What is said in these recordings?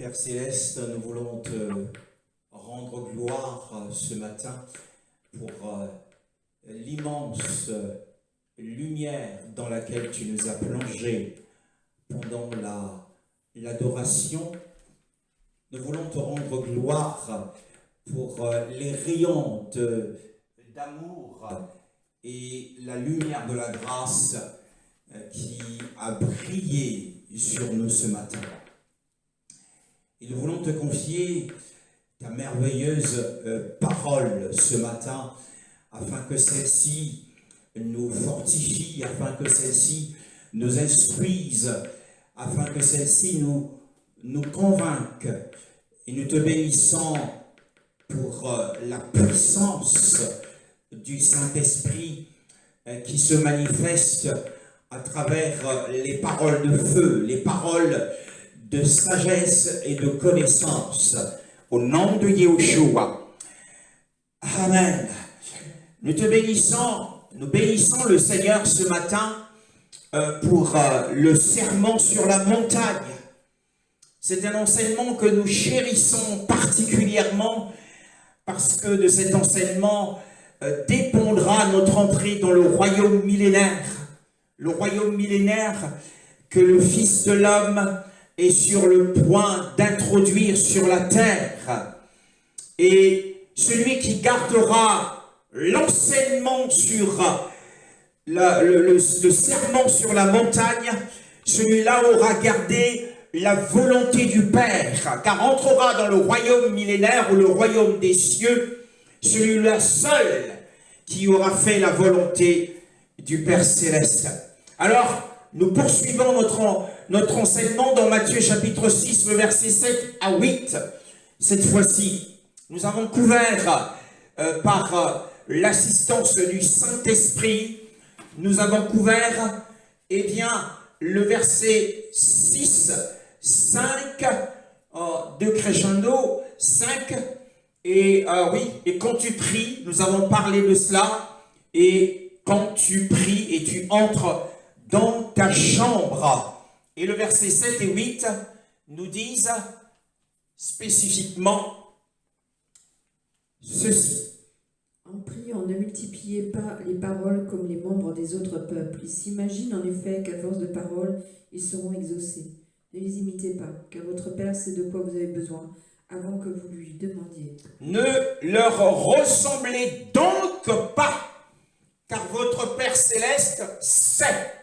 Père Céleste, nous voulons te rendre gloire ce matin pour l'immense lumière dans laquelle tu nous as plongés pendant l'adoration. Nous voulons te rendre gloire pour les rayons d'amour et la lumière de la grâce qui a brillé sur nous ce matin. Et nous voulons te confier ta merveilleuse parole ce matin, afin que celle-ci nous fortifie, afin que celle-ci nous instruise, afin que celle-ci nous convainque. Et nous te bénissons pour la puissance du Saint-Esprit qui se manifeste à travers les paroles de feu, les paroles de sagesse et de connaissance. Au nom de Yeshua. Amen. Nous te bénissons, nous bénissons le Seigneur ce matin pour le sermon sur la montagne. C'est un enseignement que nous chérissons particulièrement parce que de cet enseignement dépendra notre entrée dans le royaume millénaire. Le royaume millénaire que le Fils de l'homme est sur le point d'introduire sur la terre. Et celui qui gardera l'enseignement sur le sermon sur la montagne, celui-là aura gardé la volonté du Père, car entrera dans le royaume millénaire ou le royaume des cieux, celui-là seul qui aura fait la volonté du Père Céleste. Alors, nous poursuivons notre enseignement dans Matthieu chapitre 6, le verset 7 à 8. Cette fois-ci, nous avons couvert par l'assistance du Saint-Esprit, nous avons couvert, le verset 6, 5 de Crescendo, 5, et quand tu pries, nous avons parlé de cela, et quand tu pries et tu entres dans ta chambre. Et le verset 7 et 8 nous disent spécifiquement ceci. En priant, ne multipliez pas les paroles comme les membres des autres peuples. Ils s'imaginent en effet qu'à force de paroles, ils seront exaucés. Ne les imitez pas, car votre Père sait de quoi vous avez besoin avant que vous lui demandiez. Ne leur ressemblez donc pas, car votre Père Céleste sait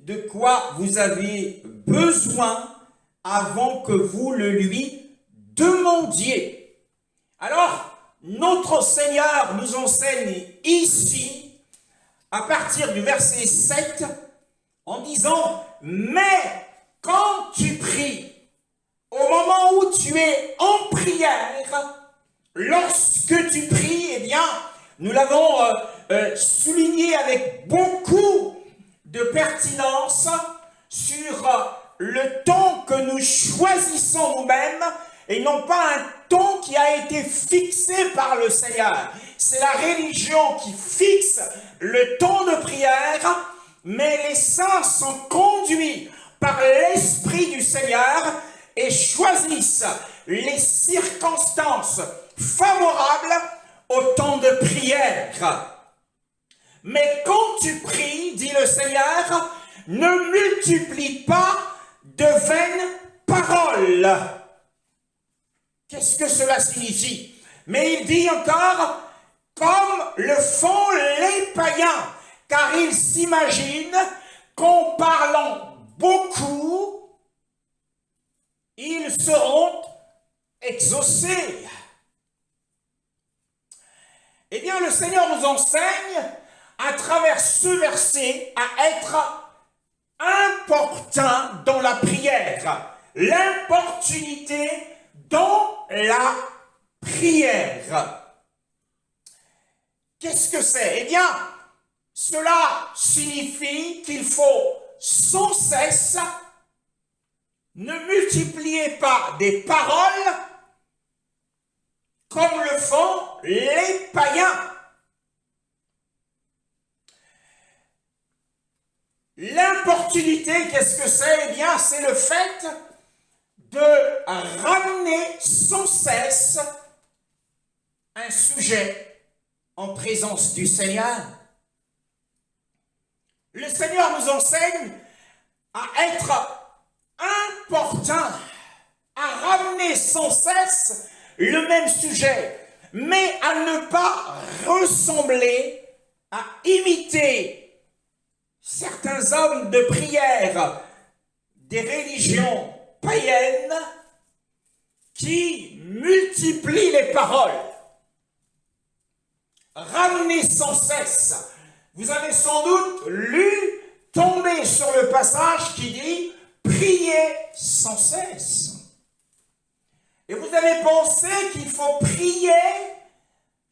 de quoi vous avez besoin avant que vous le lui demandiez. Alors, notre Seigneur nous enseigne ici, à partir du verset 7, en disant « Mais quand tu pries, au moment où tu es en prière, lorsque tu pries, nous l'avons souligné avec beaucoup de pertinence sur le temps que nous choisissons nous-mêmes et non pas un temps qui a été fixé par le Seigneur. C'est la religion qui fixe le temps de prière, mais les saints sont conduits par l'Esprit du Seigneur et choisissent les circonstances favorables au temps de prière. Mais quand tu pries, dit le Seigneur, ne multiplie pas de vaines paroles. Qu'est-ce que cela signifie? Mais il dit encore, comme le font les païens, car ils s'imaginent qu'en parlant beaucoup, ils seront exaucés. Eh bien, le Seigneur nous enseigne à travers ce verset à être importun dans la prière. L'importunité dans la prière. Qu'est-ce que c'est? Eh bien, cela signifie qu'il faut sans cesse ne multiplier pas des paroles comme le font les païens. L'importunité, qu'est-ce que c'est? Eh bien, c'est le fait de ramener sans cesse un sujet en présence du Seigneur. Le Seigneur nous enseigne à être important, à ramener sans cesse le même sujet, mais à ne pas ressembler, à imiter certains hommes de prière des religions païennes qui multiplient les paroles. Ramenez sans cesse. Vous avez sans doute tombé sur le passage qui dit « Priez sans cesse ». Et vous avez pensé qu'il faut prier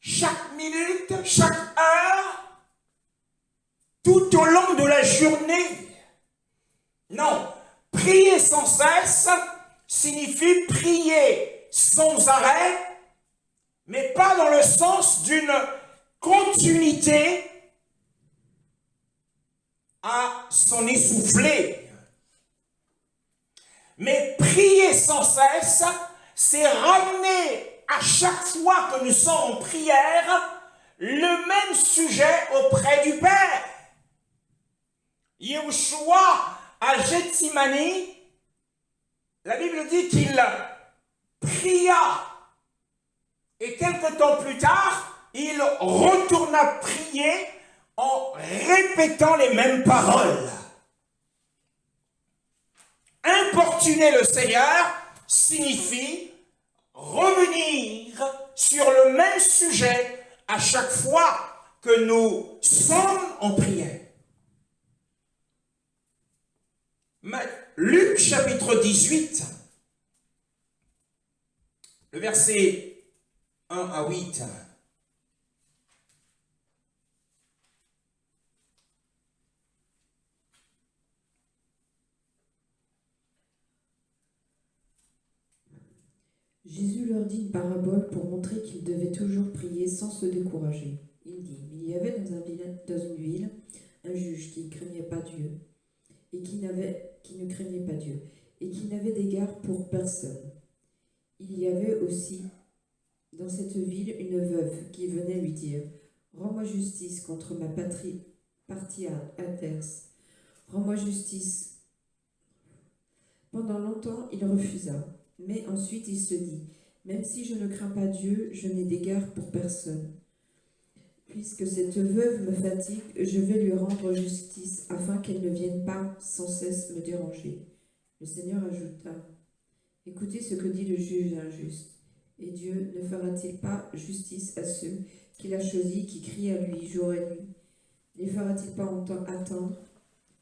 chaque minute, chaque heure, tout au long de la journée. Non, prier sans cesse signifie prier sans arrêt, mais pas dans le sens d'une continuité à s'en essouffler. Mais prier sans cesse, c'est ramener à chaque fois que nous sommes en prière le même sujet auprès du Père. Yahushua à Gethsémani, la Bible dit qu'il pria et quelque temps plus tard, il retourna prier en répétant les mêmes paroles. Importuner le Seigneur signifie revenir sur le même sujet à chaque fois que nous sommes en prière. Luc chapitre 18, le verset 1 à 8. Jésus leur dit une parabole pour montrer qu'ils devaient toujours prier sans se décourager. Il dit, il y avait dans une ville un juge qui ne craignait pas Dieu et qui ne craignait pas Dieu et qui n'avait d'égard pour personne. Il y avait aussi dans cette ville une veuve qui venait lui dire, rends-moi justice contre ma partie adverse. Rends-moi justice. Pendant longtemps, il refusa. Mais ensuite il se dit, même si je ne crains pas Dieu, je n'ai d'égard pour personne. Puisque cette veuve me fatigue, je vais lui rendre justice, afin qu'elle ne vienne pas sans cesse me déranger. Le Seigneur ajouta, écoutez ce que dit le juge injuste. Et Dieu ne fera-t-il pas justice à ceux qu'il a choisis, qui crient à lui jour et nuit? Ne les fera-t-il pas attendre?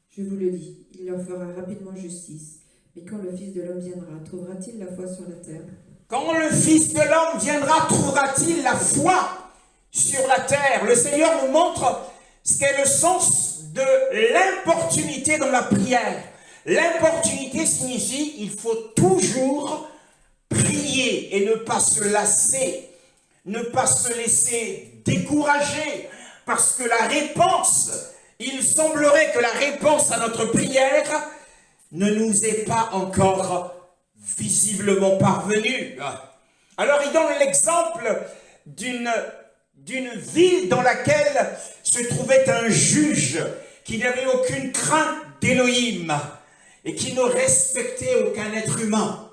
Je vous le dis, il leur fera rapidement justice. Et quand le Fils de l'homme viendra, trouvera-t-il la foi sur la terre? Quand le Fils de l'homme viendra, trouvera-t-il la foi sur la terre? Le Seigneur nous montre ce qu'est le sens de l'importunité dans la prière. L'importunité signifie qu'il faut toujours prier et ne pas se lasser, ne pas se laisser décourager, parce que la réponse, il semblerait que la réponse à notre prière ne nous est pas encore visiblement parvenue. Alors il donne l'exemple d'une ville dans laquelle se trouvait un juge qui n'avait aucune crainte d'Élohim et qui ne respectait aucun être humain.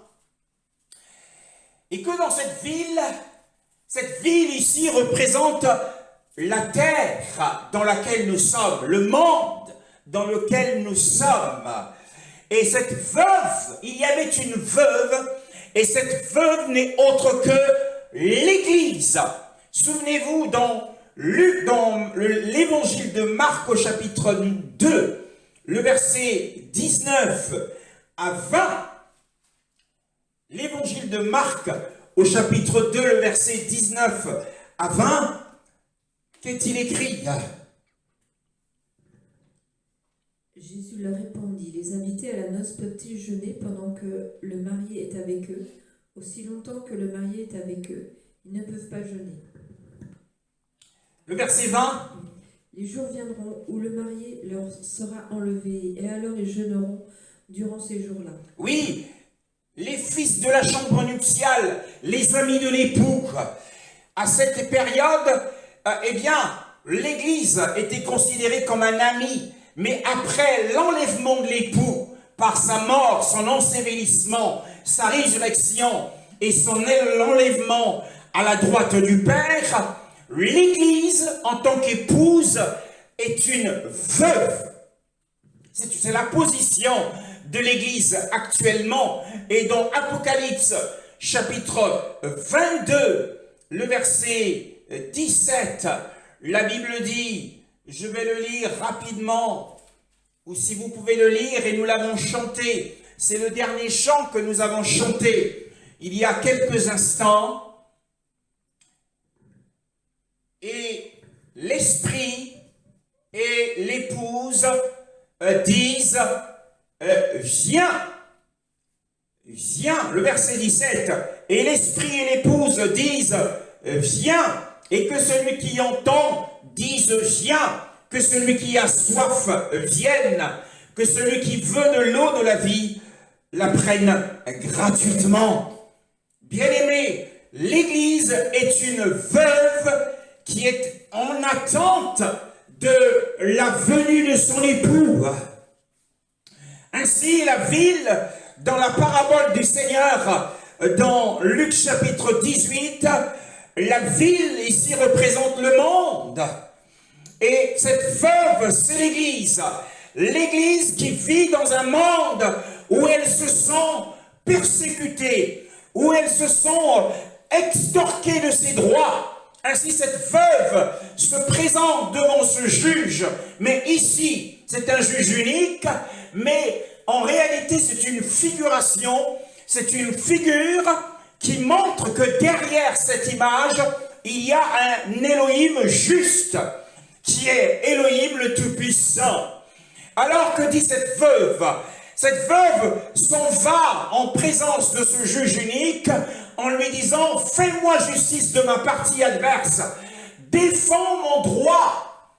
Et que dans cette ville ici représente la terre dans laquelle nous sommes, le monde dans lequel nous sommes. Et cette veuve, il y avait une veuve, et cette veuve n'est autre que l'Église. Souvenez-vous, dans l'évangile de Marc au chapitre 2, le verset 19 à 20, l'évangile de Marc au chapitre 2, le verset 19 à 20, qu'est-il écrit? Jésus leur répondit, les invités à la noce peuvent-ils jeûner pendant que le marié est avec eux? Aussi longtemps que le marié est avec eux, ils ne peuvent pas jeûner. Le verset 20. Les jours viendront où le marié leur sera enlevé, et alors ils jeûneront durant ces jours-là. Oui, les fils de la chambre nuptiale, les amis de l'époux. À cette période, eh bien, l'Église était considérée comme un ami, mais après l'enlèvement de l'époux, par sa mort, son ensevelissement, sa résurrection et son enlèvement à la droite du Père, l'Église, en tant qu'épouse, est une veuve. C'est la position de l'Église actuellement. Et dans Apocalypse, chapitre 22, le verset 17, la Bible dit, je vais le lire rapidement, ou si vous pouvez le lire, et nous l'avons chanté, c'est le dernier chant que nous avons chanté il y a quelques instants. Et l'esprit et l'épouse disent viens, viens, le verset 17, et l'esprit et l'épouse disent viens, et que celui qui entend dise viens, que celui qui a soif vienne, que celui qui veut de l'eau de la vie la prenne gratuitement. Bien-aimés, l'Église est une veuve qui est en attente de la venue de son époux. Ainsi, la ville, dans la parabole du Seigneur, dans Luc chapitre 18, la ville ici représente le monde. Et cette veuve, c'est l'Église. L'Église qui vit dans un monde où elle se sent persécutée, où elle se sent extorquée de ses droits. Ainsi, cette veuve se présente devant ce juge, mais ici, c'est un juge unique, mais en réalité, c'est une figuration, c'est une figure qui montre que derrière cette image, il y a un Elohim juste, qui est Elohim le Tout-Puissant. Alors que dit cette veuve? Cette veuve s'en va en présence de ce juge unique en lui disant « Fais-moi justice de ma partie adverse, défends mon droit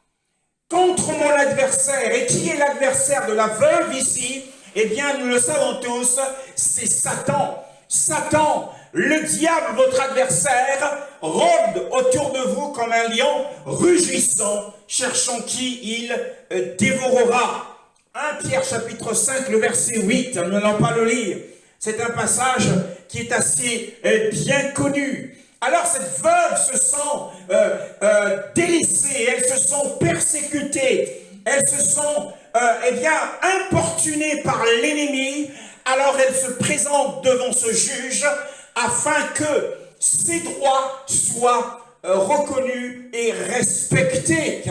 contre mon adversaire. » Et qui est l'adversaire de la veuve ici? Eh bien, nous le savons tous, c'est Satan. Satan, le diable, votre adversaire, rôde autour de vous comme un lion rugissant, cherchant qui il dévorera. 1 Pierre chapitre 5, le verset 8, nous n'allons pas le lire. C'est un passage qui est assez bien connu. Alors cette veuve se sent délaissée, elle se sent persécutée, elle se sent importunée par l'ennemi. Alors elle se présente devant ce juge afin que ses droits soient reconnus et respectés.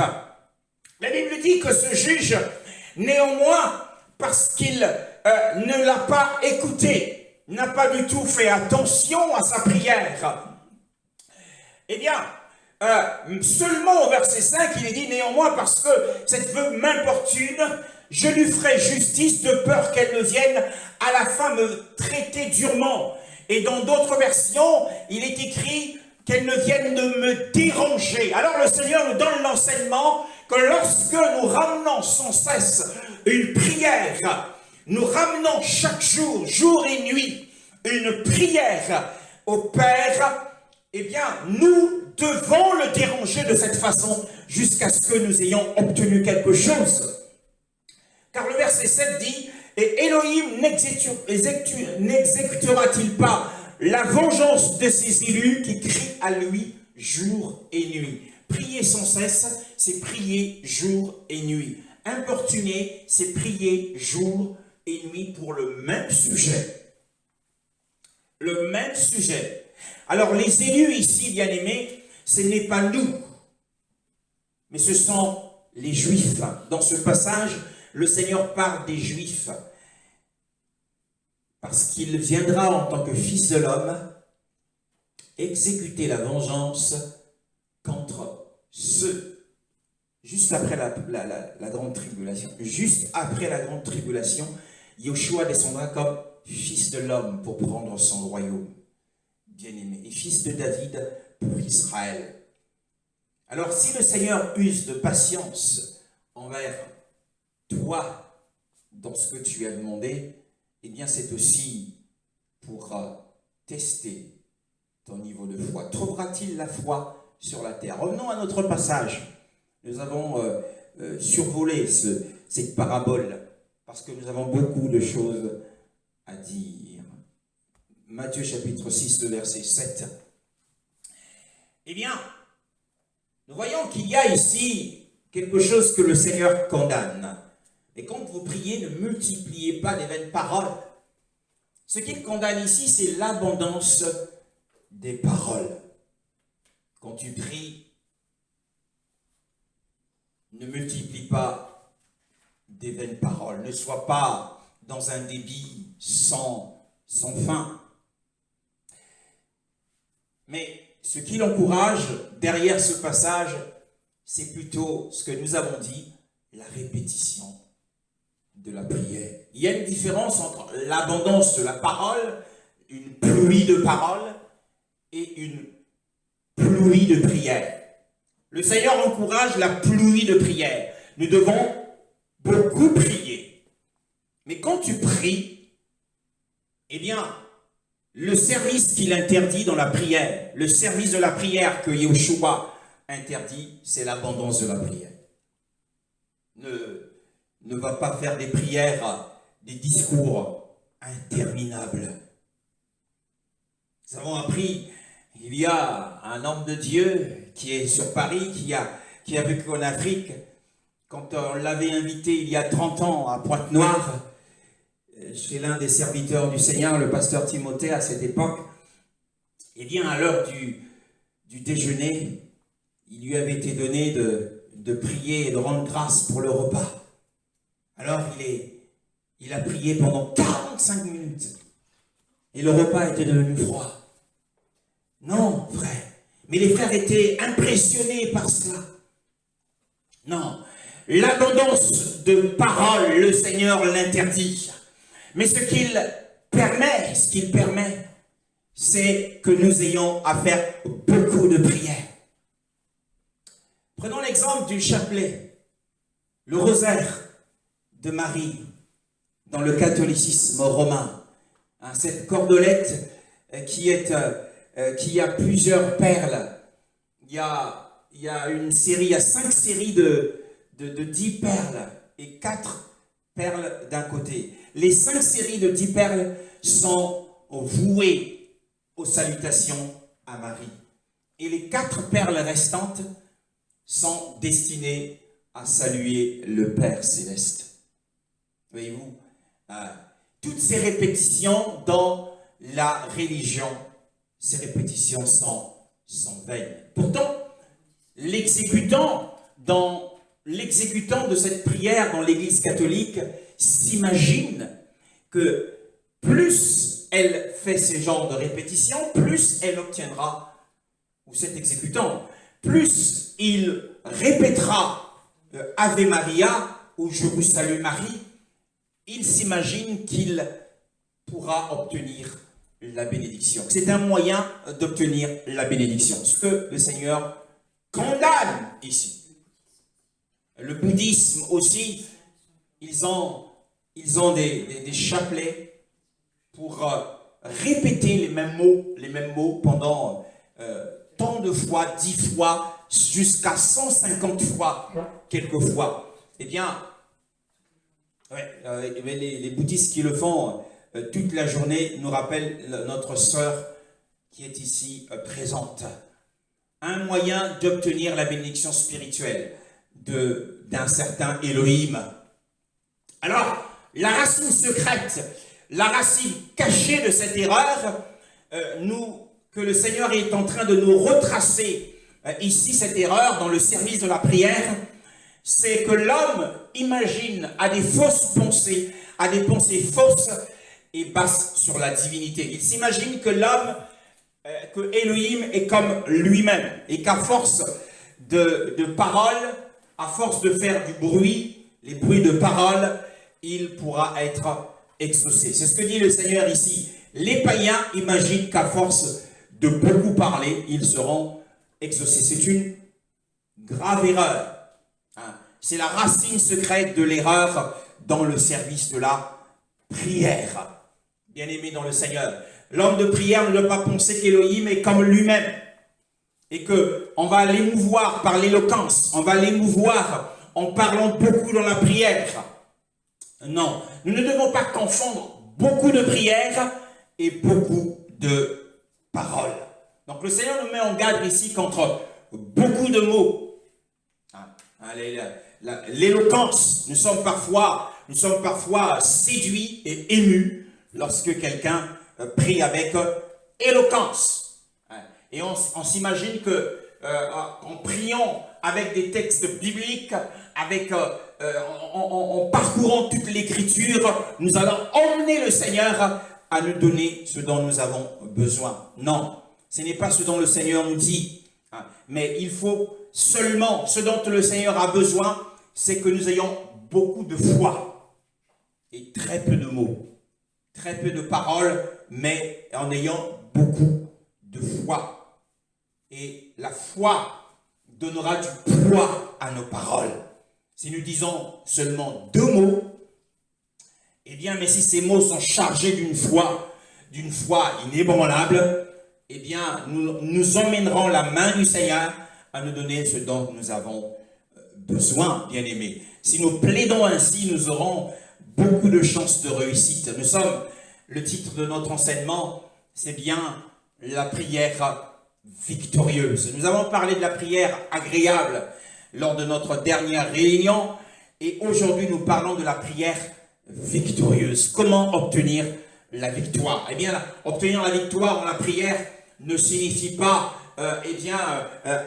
La Bible dit que ce juge, néanmoins, parce qu'il ne l'a pas écouté, n'a pas du tout fait attention à sa prière, eh bien, seulement au verset 5, il est dit néanmoins parce que cette veuve m'importune, je lui ferai justice de peur qu'elle ne vienne à la fin me traiter durement. Et dans d'autres versions, il est écrit qu'elle ne vienne de me déranger. Alors le Seigneur nous donne l'enseignement que lorsque nous ramenons sans cesse une prière, nous ramenons chaque jour, jour et nuit, une prière au Père, eh bien, nous devons le déranger de cette façon jusqu'à ce que nous ayons obtenu quelque chose. Car le verset 7 dit, « Et Elohim n'exécutera-t-il pas la vengeance de ses élus qui crient à lui jour et nuit ?» Prier sans cesse, c'est prier jour et nuit. Importuner, c'est prier jour et nuit pour le même sujet. Le même sujet. Alors les élus ici, bien-aimés, ce n'est pas nous, mais ce sont les Juifs. Dans ce passage, le Seigneur parle des Juifs, parce qu'il viendra en tant que Fils de l'homme exécuter la vengeance contre ceux, juste après la grande tribulation. Juste après la grande tribulation, Yoshua descendra comme Fils de l'homme pour prendre son royaume, bien-aimé, et Fils de David pour Israël. Alors si le Seigneur use de patience envers toi dans ce que tu as demandé, eh bien c'est aussi pour tester ton niveau de foi. Trouvera-t-il la foi sur la terre? Revenons à notre passage. Nous avons survolé cette parabole parce que nous avons beaucoup de choses à dire. Matthieu chapitre 6, le verset 7. Eh bien, nous voyons qu'il y a ici quelque chose que le Seigneur condamne. Et quand vous priez, ne multipliez pas les vaines paroles. Ce qu'il condamne ici, c'est l'abondance des paroles. Quand tu pries, ne multiplie pas des vaines paroles. Ne sois pas dans un débit sans fin. Mais ce qu'il encourage derrière ce passage, c'est plutôt ce que nous avons dit, la répétition de la prière. Il y a une différence entre l'abondance de la parole, une pluie de paroles, et une pluie de prière. Le Seigneur encourage la pluie de prière. Nous devons beaucoup prier. Mais quand tu pries, eh bien, le service qu'il interdit dans la prière, le service de la prière que Yeshua interdit, c'est l'abondance de la prière. Ne va pas faire des prières, des discours interminables. Nous avons appris, il y a un homme de Dieu qui est sur Paris, qui a vécu en Afrique. Quand on l'avait invité il y a 30 ans à Pointe-Noire, chez l'un des serviteurs du Seigneur, le pasteur Timothée à cette époque, eh bien à l'heure du déjeuner, il lui avait été donné de prier et de rendre grâce pour le repas. Alors il a prié pendant 45 minutes et le repas était devenu froid. Non, frère, mais les frères étaient impressionnés par cela. Non, l'abondance de paroles, le Seigneur l'interdit. Mais ce qu'il permet, c'est que nous ayons à faire beaucoup de prières. Prenons l'exemple du chapelet, le rosaire de Marie dans le catholicisme romain. Cette cordelette qui a plusieurs perles. Il y a une série, il y a 5 séries de 10 perles et 4 perles d'un côté. Les 5 séries de 10 perles sont vouées aux salutations à Marie. Et les 4 perles restantes sont destinées à saluer le Père Céleste. Voyez-vous, toutes ces répétitions dans la religion, ces répétitions sont vaines. Pourtant, l'exécutant de cette prière dans l'Église catholique s'imagine que plus elle fait ce genre de répétitions, plus elle obtiendra, ou cet exécutant, plus il répétera Ave Maria ou Je vous salue Marie, il s'imagine qu'il pourra obtenir la bénédiction. C'est un moyen d'obtenir la bénédiction. Ce que le Seigneur condamne ici. Le bouddhisme aussi, ils ont des chapelets pour répéter les mêmes mots pendant tant de fois, 10 fois, jusqu'à 150 fois, quelquefois. Eh bien, les bouddhistes qui le font toute la journée nous rappellent notre sœur qui est ici présente. Un moyen d'obtenir la bénédiction spirituelle d'un certain Elohim. Alors, la racine secrète, la racine cachée de cette erreur, que le Seigneur est en train de nous retracer ici, cette erreur dans le service de la prière, c'est que l'homme imagine à des fausses pensées, à des pensées fausses et basses sur la divinité. Il s'imagine que l'homme, que Elohim est comme lui-même et qu'à force de paroles, à force de faire du bruit, les bruits de paroles, il pourra être exaucé. C'est ce que dit le Seigneur ici. Les païens imaginent qu'à force de beaucoup parler, ils seront exaucés. C'est une grave erreur. C'est la racine secrète de l'erreur dans le service de la prière. Bien-aimés dans le Seigneur, L'homme de prière ne doit pas penser qu'Élohim est comme lui-même et qu'on va l'émouvoir par l'éloquence, on va l'émouvoir en parlant beaucoup dans la prière. Non, nous ne devons pas confondre beaucoup de prières et beaucoup de paroles. Donc le Seigneur nous met en garde ici contre beaucoup de mots. L'éloquence, nous sommes parfois séduits et émus lorsque quelqu'un prie avec éloquence. Et on s'imagine que en priant avec des textes bibliques, en parcourant toute l'écriture, nous allons emmener le Seigneur à nous donner ce dont nous avons besoin. Non, ce n'est pas ce dont le Seigneur nous dit. Mais il faut seulement, ce dont le Seigneur a besoin, c'est que nous ayons beaucoup de foi et très peu de mots, très peu de paroles, mais en ayant beaucoup de foi. Et la foi donnera du poids à nos paroles. Si nous disons seulement 2 mots, eh bien, mais si ces mots sont chargés d'une foi inébranlable, eh bien, nous emmènerons la main du Seigneur à nous donner ce dont nous avons besoin, bien-aimés. Si nous plaidons ainsi, nous aurons beaucoup de chances de réussite. Le titre de notre enseignement, c'est bien la prière victorieuse. Nous avons parlé de la prière agréable lors de notre dernière réunion et aujourd'hui nous parlons de la prière victorieuse. Comment obtenir la victoire? Eh bien, obtenir la victoire dans la prière ne signifie pas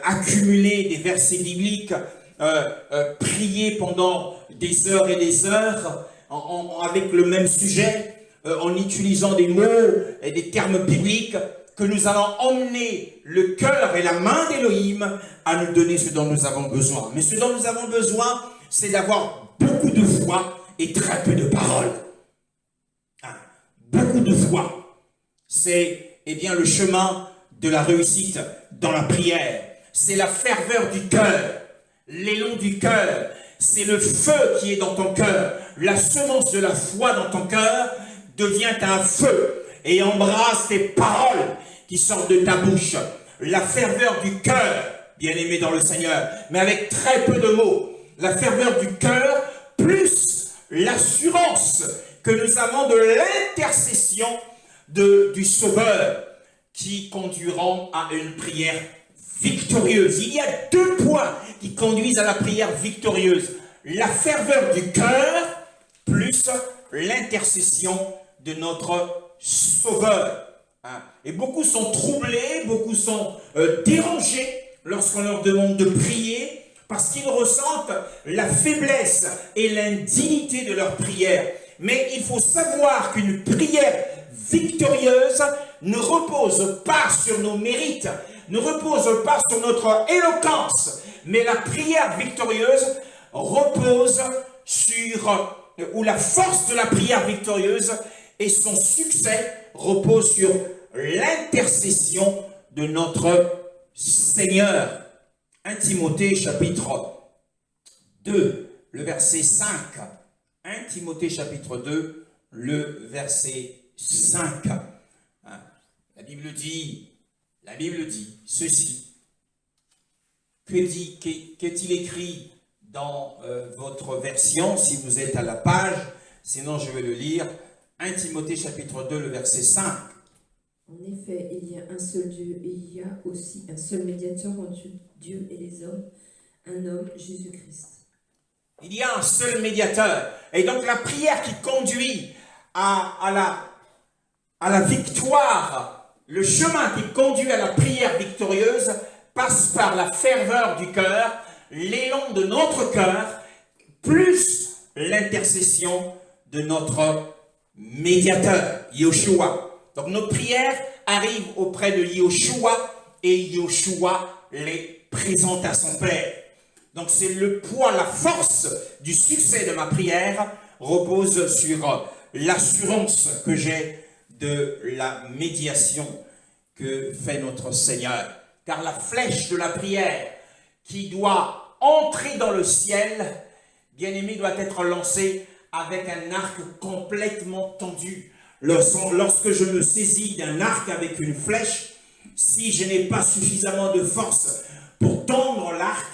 accumuler des versets bibliques, prier pendant des heures et des heures avec le même sujet, en utilisant des mots et des termes bibliques, que nous allons emmener le cœur et la main d'Élohim à nous donner ce dont nous avons besoin. Mais ce dont nous avons besoin, c'est d'avoir beaucoup de foi et très peu de paroles. Beaucoup de foi. C'est le chemin de la réussite dans la prière. C'est la ferveur du cœur, l'élan du cœur. C'est le feu qui est dans ton cœur. La semence de la foi dans ton cœur devient un feu et embrasse tes paroles qui sortent de ta bouche. La ferveur du cœur, bien-aimé dans le Seigneur, mais avec très peu de mots. La ferveur du cœur plus l'assurance que nous avons de l'intercession du Sauveur qui conduiront à une prière victorieuse. Il y a 2 points qui conduisent à la prière victorieuse. La ferveur du cœur plus l'intercession de notre Sauveur. Et beaucoup sont troublés, beaucoup sont dérangés lorsqu'on leur demande de prier parce qu'ils ressentent la faiblesse et l'indignité de leur prière. Mais il faut savoir qu'une prière victorieuse ne repose pas sur nos mérites, ne repose pas sur notre éloquence, mais la prière victorieuse repose ou la force de la prière victorieuse et son succès repose sur l'intercession de notre Seigneur. 1 Timothée chapitre 2, le verset 5. 1 Timothée chapitre 2, le verset 5. La Bible dit ceci. Qu'est-il écrit dans votre version, si vous êtes à la page? Sinon, je vais le lire. 1 Timothée chapitre 2, le verset 5. En effet, il y a un seul Dieu et il y a aussi un seul médiateur entre Dieu et les hommes, un homme, Jésus-Christ. Il y a un seul médiateur. Et donc la prière qui conduit à la victoire, le chemin qui conduit à la prière victorieuse passe par la ferveur du cœur, l'élan de notre cœur, plus l'intercession de notre médiateur, Yeshua. Donc nos prières arrivent auprès de Yeshua et Yeshua les présente à son Père. Donc c'est le poids, la force du succès de ma prière repose sur l'assurance que j'ai de la médiation que fait notre Seigneur. Car la flèche de la prière qui doit entrer dans le ciel, bien-aimé, doit être lancée avec un arc complètement tendu. Lorsque je me saisis d'un arc avec une flèche, si je n'ai pas suffisamment de force pour tendre l'arc,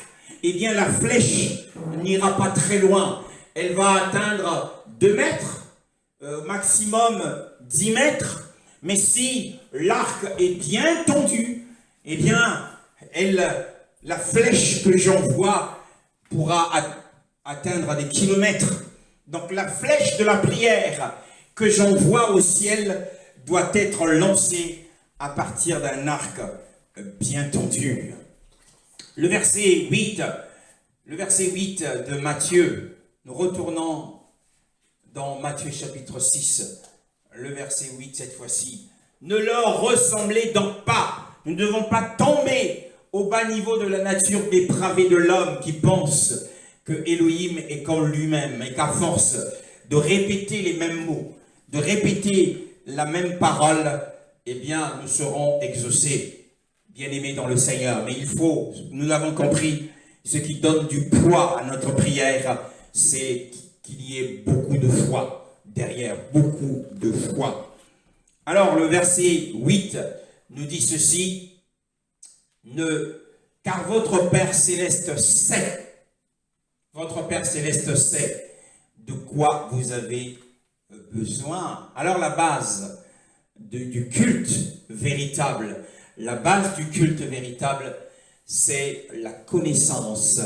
eh bien la flèche n'ira pas très loin. Elle va atteindre 2 mètres, maximum 10 mètres. Mais si l'arc est bien tendu, eh bien la flèche que j'envoie pourra atteindre des kilomètres. Donc la flèche de la prière que j'envoie au ciel doit être lancée à partir d'un arc bien tendu. Le verset 8 de Matthieu, nous retournons dans Matthieu chapitre 6, le verset 8 cette fois-ci. Ne leur ressemblez donc pas, nous ne devons pas tomber au bas niveau de la nature dépravée de l'homme qui pense que Elohim est comme lui-même et qu'à force de répéter les mêmes mots, de répéter la même parole, eh bien, nous serons exaucés, bien-aimés dans le Seigneur. Mais il faut, nous l'avons compris, ce qui donne du poids à notre prière, c'est qu'il y ait beaucoup de foi derrière, beaucoup de foi. Alors, le verset 8 nous dit ceci, car votre Père Céleste sait, de quoi vous avez besoin. Alors la base du culte véritable, c'est la connaissance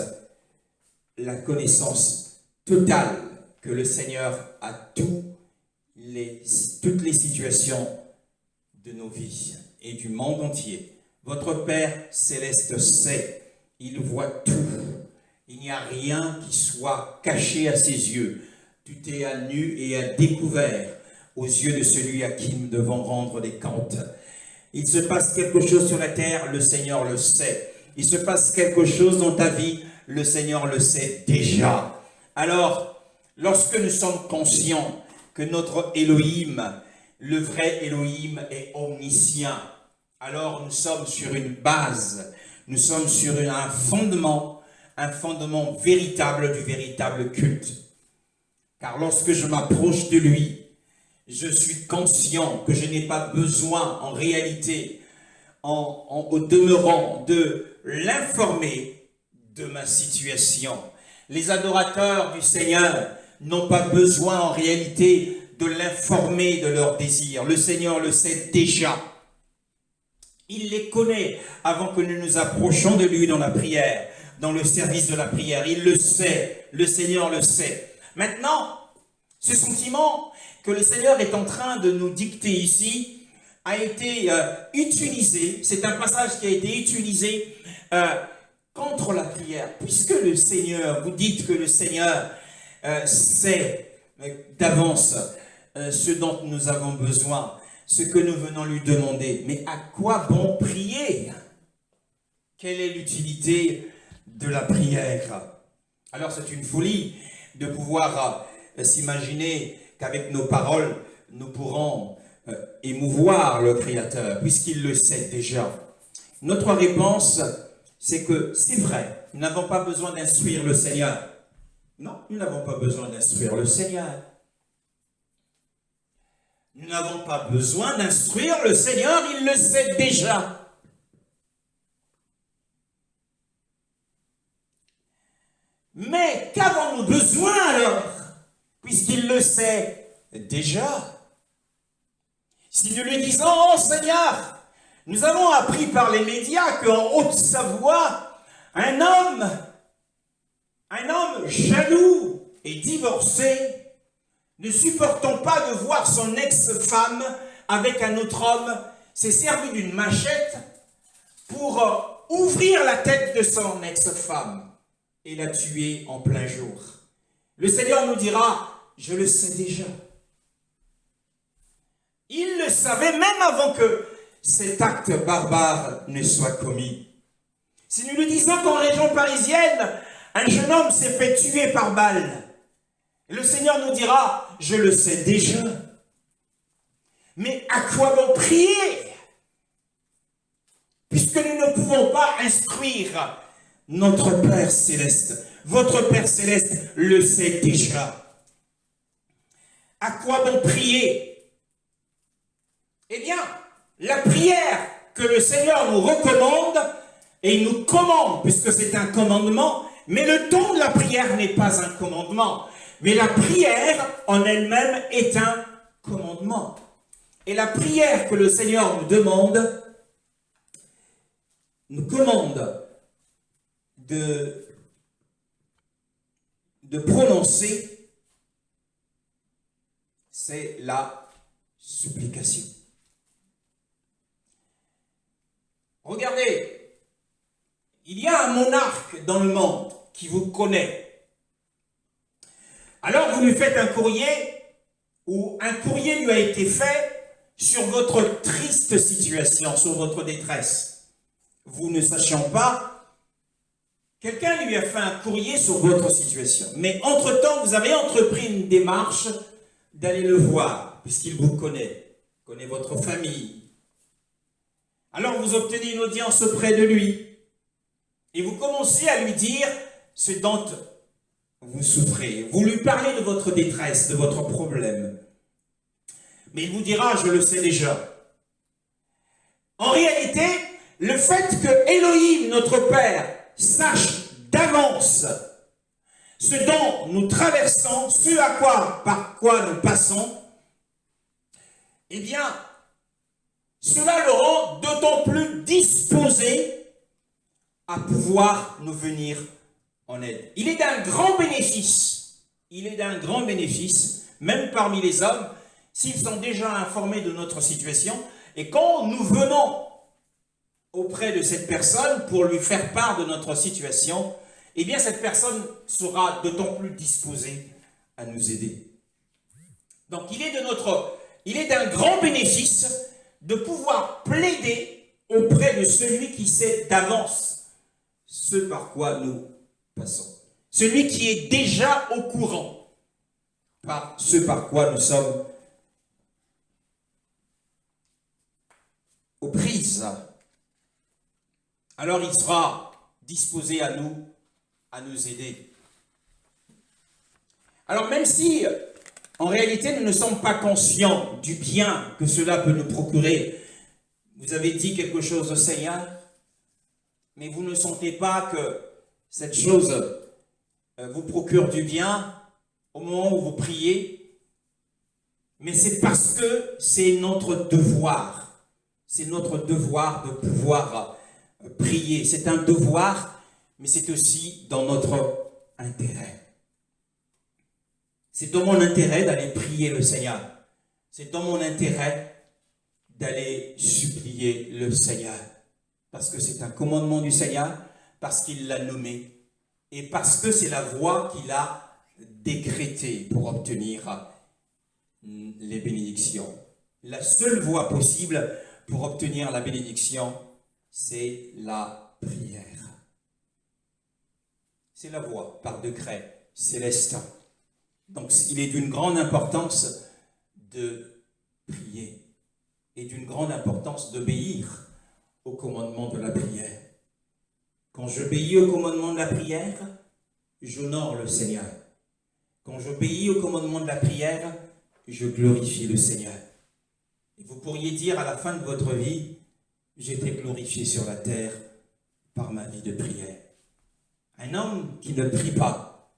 totale que le Seigneur a toutes les situations de nos vies et du monde entier. Votre Père Céleste sait, il voit tout. Il n'y a rien qui soit caché à ses yeux. Tout est à nu et à découvert aux yeux de celui à qui nous devons rendre des comptes. Il se passe quelque chose sur la terre, le Seigneur le sait. Il se passe quelque chose dans ta vie, le Seigneur le sait déjà. Alors, lorsque nous sommes conscients que notre Elohim, le vrai Elohim, est omniscient, alors nous sommes sur une base, nous sommes sur un fondement véritable du véritable culte. Car lorsque je m'approche de lui, je suis conscient que je n'ai pas besoin en réalité, au demeurant, de l'informer de ma situation. Les adorateurs du Seigneur n'ont pas besoin en réalité de l'informer de leurs désirs. Le Seigneur le sait déjà. Il les connaît avant que nous nous approchions de lui dans la prière, dans le service de la prière. Il le sait, le Seigneur le sait. Maintenant, ce sentiment que le Seigneur est en train de nous dicter ici a été utilisé, c'est un passage qui a été utilisé contre la prière. Puisque le Seigneur, vous dites que le Seigneur sait d'avance ce dont nous avons besoin, ce que nous venons lui demander. Mais à quoi bon prier? Quelle est l'utilité de la prière? Alors c'est une folie de pouvoir s'imaginer qu'avec nos paroles, nous pourrons émouvoir le Créateur, puisqu'il le sait déjà. Notre réponse, c'est que c'est vrai, nous n'avons pas besoin d'instruire le Seigneur. Non, nous n'avons pas besoin d'instruire le Seigneur. Nous n'avons pas besoin d'instruire le Seigneur, il le sait déjà. Mais qu'avons-nous besoin alors, puisqu'il le sait déjà? Si nous lui disons, oh Seigneur, nous avons appris par les médias qu'en Haute-Savoie, un homme jaloux et divorcé, ne supportant pas de voir son ex-femme avec un autre homme, s'est servi d'une machette pour ouvrir la tête de son ex-femme et la tuer en plein jour. Le Seigneur nous dira, je le sais déjà. Il le savait même avant que cet acte barbare ne soit commis. Si nous lui disons qu'en région parisienne, un jeune homme s'est fait tuer par balle, le Seigneur nous dira, je le sais déjà. Mais à quoi bon prier? Puisque nous ne pouvons pas instruire notre Père Céleste. Votre Père Céleste le sait déjà. À quoi bon prier? Eh bien, la prière que le Seigneur nous recommande, et il nous commande, puisque c'est un commandement, mais le don de la prière n'est pas un commandement. Mais la prière en elle-même est un commandement. Et la prière que le Seigneur nous demande, nous commande de prononcer, c'est la supplication. Regardez, il y a un monarque dans le monde qui vous connaît. Alors vous lui faites un courrier, ou un courrier lui a été fait sur votre triste situation, sur votre détresse. Vous ne sachant pas, quelqu'un lui a fait un courrier sur votre situation. Mais entre-temps, vous avez entrepris une démarche d'aller le voir, puisqu'il vous connaît votre famille. Alors vous obtenez une audience auprès de lui. Et vous commencez à lui dire ce dont vous souffrez. Vous lui parlez de votre détresse, de votre problème. Mais il vous dira, je le sais déjà. En réalité, le fait que Elohim, notre Père, sache d'avance ce dont nous traversons, par quoi nous passons, eh bien, cela le rend d'autant plus disposé à pouvoir nous venir en aide. Il est d'un grand bénéfice, même parmi les hommes, s'ils sont déjà informés de notre situation, et quand nous venons auprès de cette personne pour lui faire part de notre situation, eh bien cette personne sera d'autant plus disposée à nous aider. Donc il est d'un grand bénéfice de pouvoir plaider auprès de celui qui sait d'avance ce par quoi nous passons. Celui qui est déjà au courant par ce par quoi nous sommes aux prises. Alors il sera disposé à nous aider. Alors même si en réalité nous ne sommes pas conscients du bien que cela peut nous procurer, vous avez dit quelque chose au Seigneur, mais vous ne sentez pas que cette chose vous procure du bien au moment où vous priez, mais c'est parce que c'est notre devoir. C'est notre devoir de pouvoir prier. C'est un devoir, mais c'est aussi dans notre intérêt. C'est dans mon intérêt d'aller prier le Seigneur. C'est dans mon intérêt d'aller supplier le Seigneur. Parce que c'est un commandement du Seigneur, parce qu'il l'a nommé, et parce que c'est la voie qu'il a décrétée pour obtenir les bénédictions. La seule voie possible pour obtenir la bénédiction, c'est la prière. C'est la voie par décret céleste. Donc il est d'une grande importance de prier et d'une grande importance d'obéir au commandement de la prière. Quand j'obéis au commandement de la prière, j'honore le Seigneur. Quand j'obéis au commandement de la prière, je glorifie le Seigneur. Et vous pourriez dire à la fin de votre vie, j'ai été glorifié sur la terre par ma vie de prière. Un homme qui ne prie pas,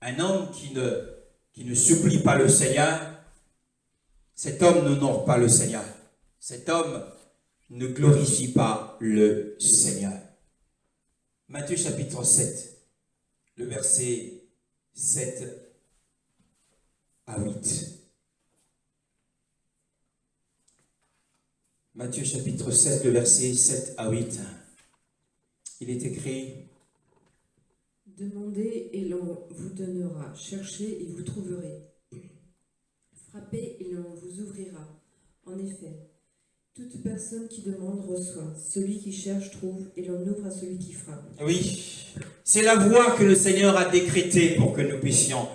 un homme qui ne supplie pas le Seigneur, cet homme n'honore pas le Seigneur. Cet homme ne glorifie pas le Seigneur. Matthieu chapitre 7, le verset 7 à 8. Matthieu chapitre 7, le verset 7 à 8. Il est écrit: Demandez et l'on vous donnera, cherchez et vous trouverez, frappez et l'on vous ouvrira. En effet, toute personne qui demande reçoit, celui qui cherche trouve et l'on ouvre à celui qui frappe. Oui, c'est la voie que le Seigneur a décrétée pour que nous puissions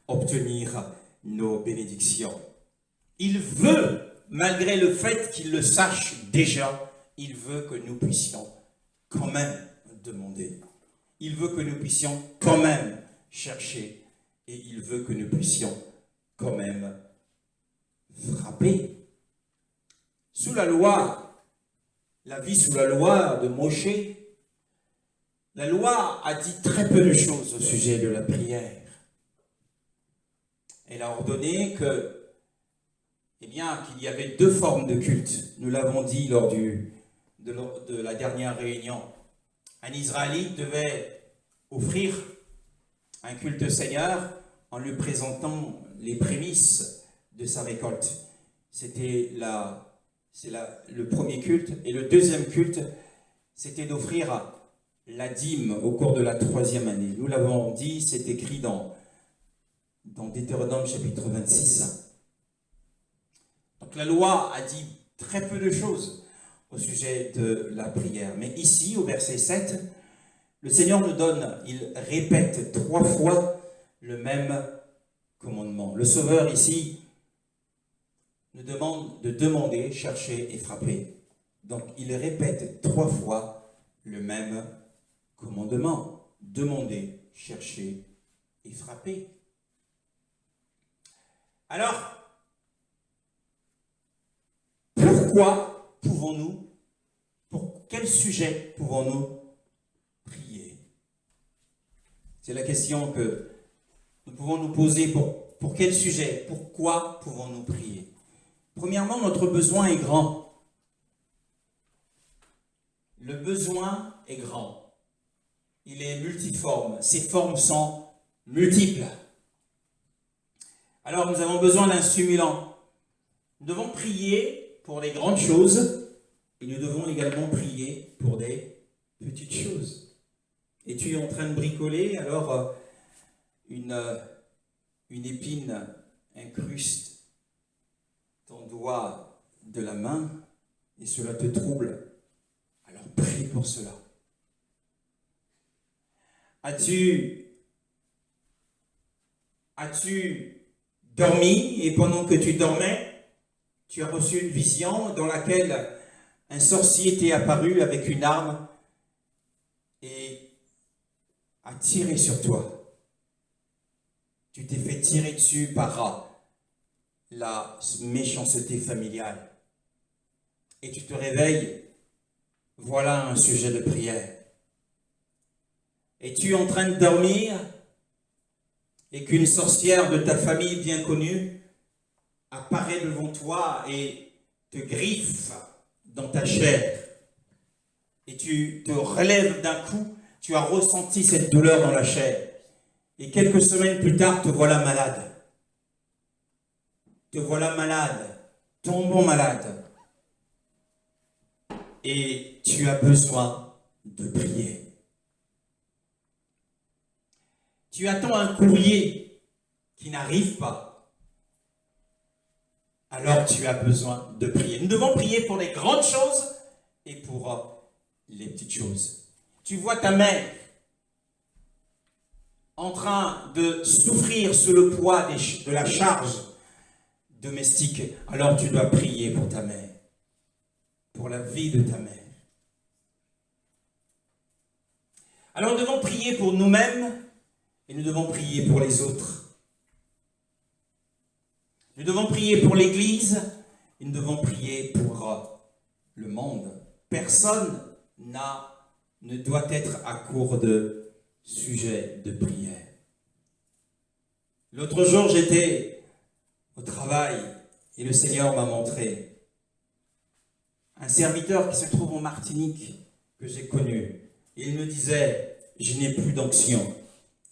obtenir nos bénédictions. Il veut, malgré le fait qu'il le sache déjà, il veut que nous puissions quand même demander. Il veut que nous puissions quand même chercher et il veut que nous puissions quand même frapper. Sous la loi, la vie sous la loi de Moshe, la loi a dit très peu de choses au sujet de la prière. Elle a ordonné que, qu'il y avait deux formes de culte. Nous l'avons dit lors de la dernière réunion. Un Israélite devait offrir un culte au Seigneur en lui présentant les prémices de sa récolte. C'était le premier culte. Et le deuxième culte, c'était d'offrir la dîme au cours de la 3e année. Nous l'avons dit, c'est écrit dans Deutéronome chapitre 26. Donc la loi a dit très peu de choses au sujet de la prière. Mais ici, au verset 7, le Seigneur il répète 3 fois le même commandement. Le Sauveur ici nous demande de demander, chercher et frapper. Donc il répète 3 fois le même commandement. Demander, chercher et frapper. Alors, pourquoi pouvons-nous, pour quel sujet pouvons-nous prier? C'est la question que nous pouvons nous poser. Pour quel sujet? Pourquoi pouvons-nous prier? Premièrement, notre besoin est grand. Le besoin est grand. Il est multiforme. Ses formes sont multiples. Alors, nous avons besoin d'un stimulant. Nous devons prier pour les grandes choses et nous devons également prier pour des petites choses. Et tu es en train de bricoler, alors une épine incruste ton doigt de la main et cela te trouble. Alors prie pour cela. As-tu dormi et pendant que tu dormais, tu as reçu une vision dans laquelle un sorcier t'est apparu avec une arme et a tiré sur toi. Tu t'es fait tirer dessus par la méchanceté familiale. Et tu te réveilles, voilà un sujet de prière. Et tu es en train de dormir et qu'une sorcière de ta famille bien connue apparaît devant toi et te griffe dans ta chair. Et tu te relèves d'un coup, tu as ressenti cette douleur dans la chair. Et quelques semaines plus tard, te voilà malade. Te voilà malade, tombant malade. Et tu as besoin de prier. Tu attends un courrier qui n'arrive pas. Alors tu as besoin de prier. Nous devons prier pour les grandes choses et pour les petites choses. Tu vois ta mère en train de souffrir sous le poids de la charge domestique. Alors tu dois prier pour ta mère, pour la vie de ta mère. Alors nous devons prier pour nous-mêmes et nous devons prier pour les autres. Nous devons prier pour l'Église et nous devons prier pour le monde. Personne ne doit être à court de sujets de prière. L'autre jour, j'étais au travail et le Seigneur m'a montré un serviteur qui se trouve en Martinique que j'ai connu. Et il me disait, je n'ai plus d'onction.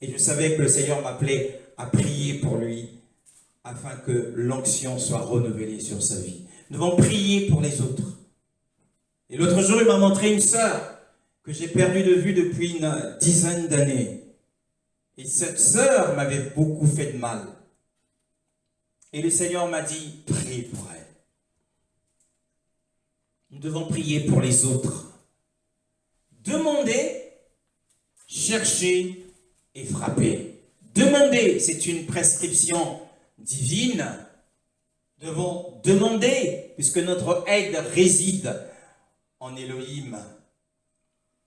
Et je savais que le Seigneur m'appelait à prier pour lui afin que l'onction soit renouvelée sur sa vie. Nous devons prier pour les autres. Et l'autre jour, il m'a montré une sœur que j'ai perdue de vue depuis une dizaine d'années. Et cette sœur m'avait beaucoup fait de mal. Et le Seigneur m'a dit, prie pour elle. Nous devons prier pour les autres. Demander, chercher et frapper. Demander, c'est une prescription divine. Nous devons demander, puisque notre aide réside en Elohim.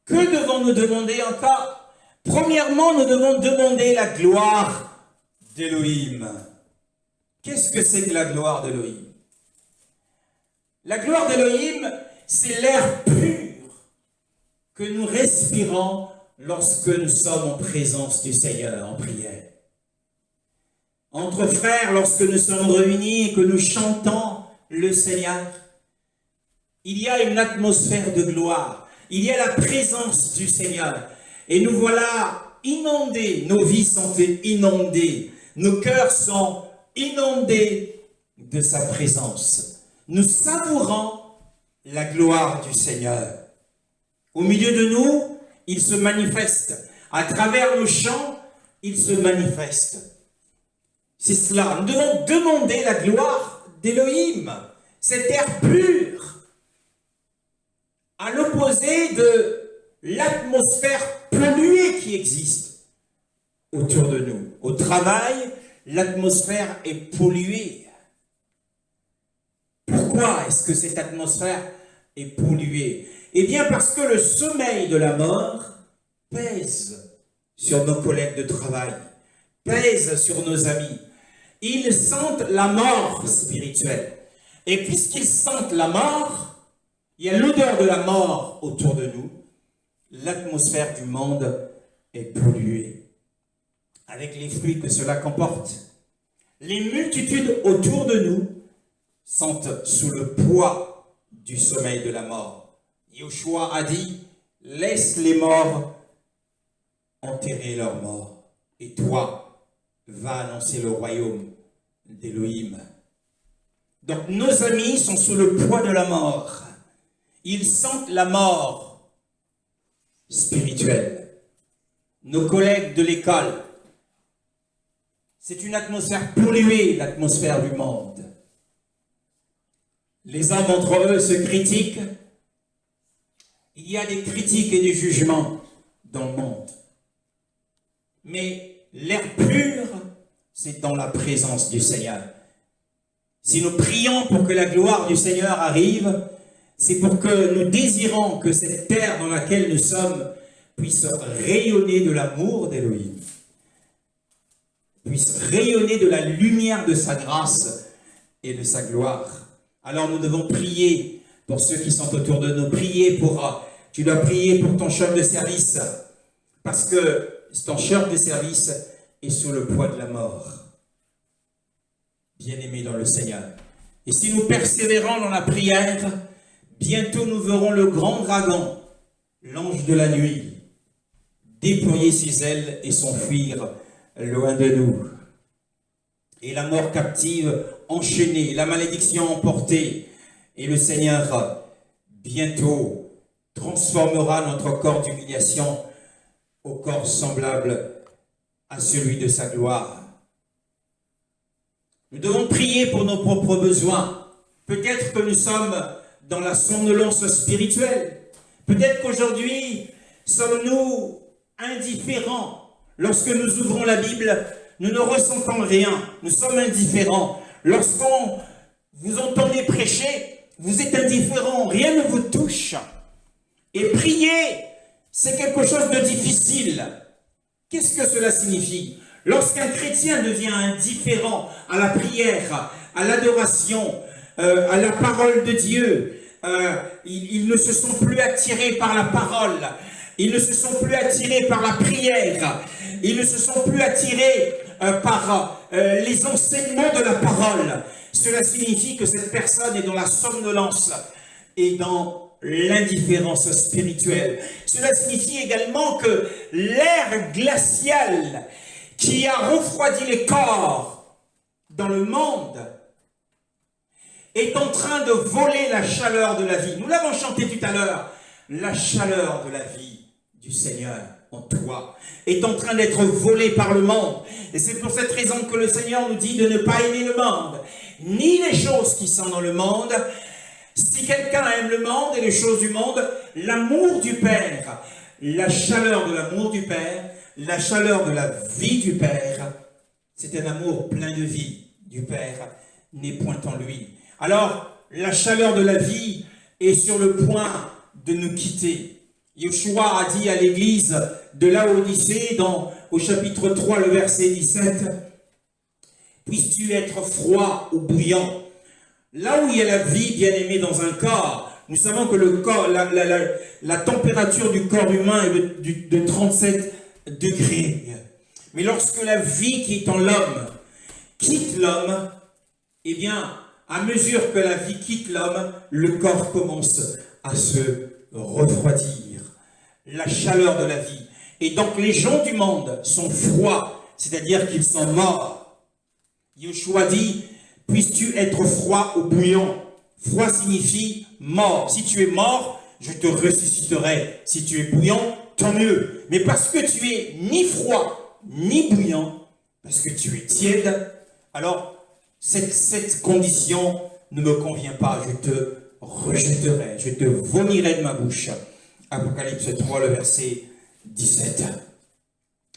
Que devons-nous demander encore? Premièrement, nous devons demander la gloire d'Elohim. Qu'est-ce que c'est que la gloire d'Elohim? La gloire d'Élohim, c'est l'air pur que nous respirons lorsque nous sommes en présence du Seigneur en prière. Entre frères, lorsque nous sommes réunis et que nous chantons le Seigneur, il y a une atmosphère de gloire, il y a la présence du Seigneur. Et nous voilà inondés, nos vies sont inondées, nos cœurs sont inondés de sa présence. Nous savourons la gloire du Seigneur. Au milieu de nous, il se manifeste. À travers nos chants, il se manifeste. C'est cela. Nous devons demander la gloire d'Élohim, cet air pur, à l'opposé de l'atmosphère polluée qui existe autour de nous. Au travail, l'atmosphère est polluée. Pourquoi est-ce que cette atmosphère est polluée? Eh bien parce que le sommeil de la mort pèse sur nos collègues de travail, pèse sur nos amis. Ils sentent la mort spirituelle. Et puisqu'ils sentent la mort, il y a l'odeur de la mort autour de nous. L'atmosphère du monde est polluée, avec les fruits que cela comporte. Les multitudes autour de nous sont sous le poids du sommeil de la mort. Yoshua a dit, laisse les morts enterrer leurs morts, et toi, va annoncer le royaume d'Élohim. Donc nos amis sont sous le poids de la mort. Ils sentent la mort spirituelle. Nos collègues de l'école, c'est une atmosphère polluée, l'atmosphère du monde. Les hommes entre eux se critiquent. Il y a des critiques et des jugements dans le monde. Mais l'air pur, c'est dans la présence du Seigneur. Si nous prions pour que la gloire du Seigneur arrive, c'est pour que nous désirons que cette terre dans laquelle nous sommes puisse rayonner de l'amour d'Élohim, puisse rayonner de la lumière de sa grâce et de sa gloire. Alors nous devons prier pour ceux qui sont autour de nous. Tu dois prier pour ton chef de service, parce que ton chef de service est sous le poids de la mort. Bien-aimés dans le Seigneur. Et si nous persévérons dans la prière, bientôt nous verrons le grand dragon, l'ange de la nuit, déployer ses ailes et s'enfuir loin de nous. Et la mort captive enchaînée, la malédiction emportée. Et le Seigneur, bientôt, transformera notre corps d'humiliation au corps semblable à celui de sa gloire. Nous devons prier pour nos propres besoins. Peut-être que nous sommes dans la somnolence spirituelle. Peut-être qu'aujourd'hui, sommes-nous indifférents. Lorsque nous ouvrons la Bible, nous ne ressentons rien. Nous sommes indifférents. Lorsqu'on vous entendez prêcher, vous êtes indifférents. Rien ne vous touche. Et prier, c'est quelque chose de difficile. Qu'est-ce que cela signifie? Lorsqu'un chrétien devient indifférent à la prière, à l'adoration, à la parole de Dieu, ils ne se sont plus attirés par la parole, ils ne se sont plus attirés par la prière, ils ne se sont plus attirés par les enseignements de la parole. Cela signifie que cette personne est dans la somnolence et dans l'indifférence spirituelle. Cela signifie également que l'air glacial qui a refroidi les corps dans le monde est en train de voler la chaleur de la vie. Nous l'avons chanté tout à l'heure. La chaleur de la vie du Seigneur en toi est en train d'être volée par le monde. Et c'est pour cette raison que le Seigneur nous dit de ne pas aimer le monde, ni les choses qui sont dans le monde. Si quelqu'un aime le monde et les choses du monde, l'amour du Père, la chaleur de l'amour du Père, la chaleur de la vie du Père, c'est un amour plein de vie du Père, n'est point en lui. Alors, la chaleur de la vie est sur le point de nous quitter. Yoshua a dit à l'église de Laodicée, au chapitre 3, le verset 17, « Puisses-tu être froid ou bouillant, Là où il y a la vie, bien aimée, dans un corps, nous savons que le corps, la température du corps humain est de 37 degrés. Mais lorsque la vie qui est en l'homme quitte l'homme, eh bien, à mesure que la vie quitte l'homme, le corps commence à se refroidir. La chaleur de la vie. Et donc les gens du monde sont froids, c'est-à-dire qu'ils sont morts. Yeshua dit, puisses-tu être froid ou bouillant? Froid signifie mort. Si tu es mort, je te ressusciterai. Si tu es bouillant, tant mieux. Mais parce que tu es ni froid, ni bouillant, parce que tu es tiède, alors cette condition ne me convient pas. Je te rejetterai, je te vomirai de ma bouche. Apocalypse 3, le verset 17.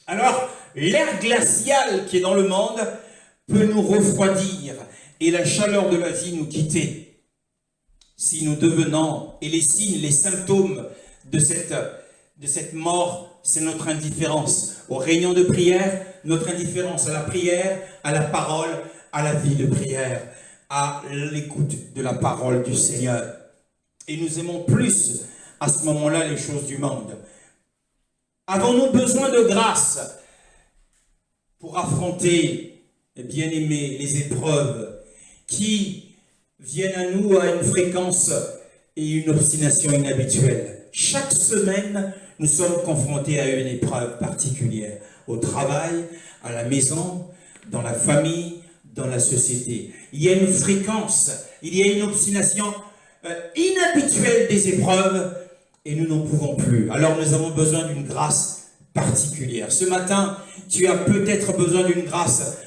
Alors, l'air glacial qui est dans le monde peut nous refroidir et la chaleur de la vie nous quitter. Si nous devenons, et les signes, les symptômes de cette mort, c'est notre indifférence aux réunions de prière, notre indifférence à la prière, à la parole, à la vie de prière, à l'écoute de la parole du Seigneur. Et nous aimons plus à ce moment-là les choses du monde. Avons-nous besoin de grâce pour affronter, bien-aimés, les épreuves qui viennent à nous à une fréquence et une obstination inhabituelle? Chaque semaine, nous sommes confrontés à une épreuve particulière, au travail, à la maison, dans la famille, dans la société. Il y a une fréquence, il y a une obstination inhabituelle des épreuves et nous n'en pouvons plus. Alors nous avons besoin d'une grâce particulière. Ce matin, tu as peut-être besoin d'une grâce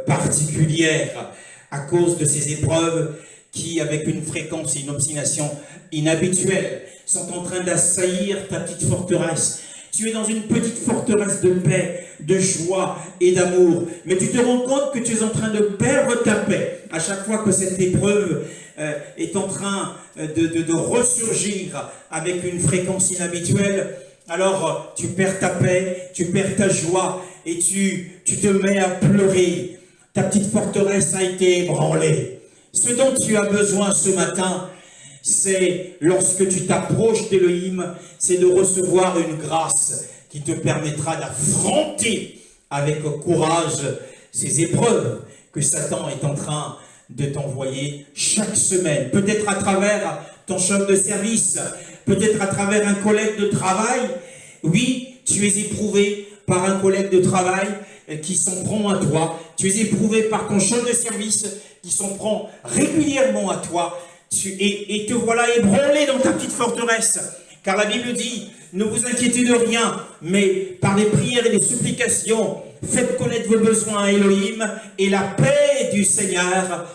particulière à cause de ces épreuves qui, avec une fréquence et une obstination inhabituelle, sont en train d'assaillir ta petite forteresse. Tu es dans une petite forteresse de paix, de joie et d'amour. Mais tu te rends compte que tu es en train de perdre ta paix à chaque fois que cette épreuve est en train de ressurgir avec une fréquence inhabituelle. Alors tu perds ta paix, tu perds ta joie et tu te mets à pleurer. Ta petite forteresse a été ébranlée. Ce dont tu as besoin ce matin, c'est lorsque tu t'approches d'Élohim, c'est de recevoir une grâce qui te permettra d'affronter avec courage ces épreuves que Satan est en train de t'envoyer chaque semaine. Peut-être à travers ton chef de service, peut-être à travers un collègue de travail. Oui, tu es éprouvé par un collègue de travail qui s'en prend à toi. Tu es éprouvé par ton chef de service qui s'en prend régulièrement à toi. Et te voilà ébranlé dans ta petite forteresse. Car la Bible dit, ne vous inquiétez de rien, mais par les prières et les supplications, faites connaître vos besoins à Elohim, et la paix du Seigneur,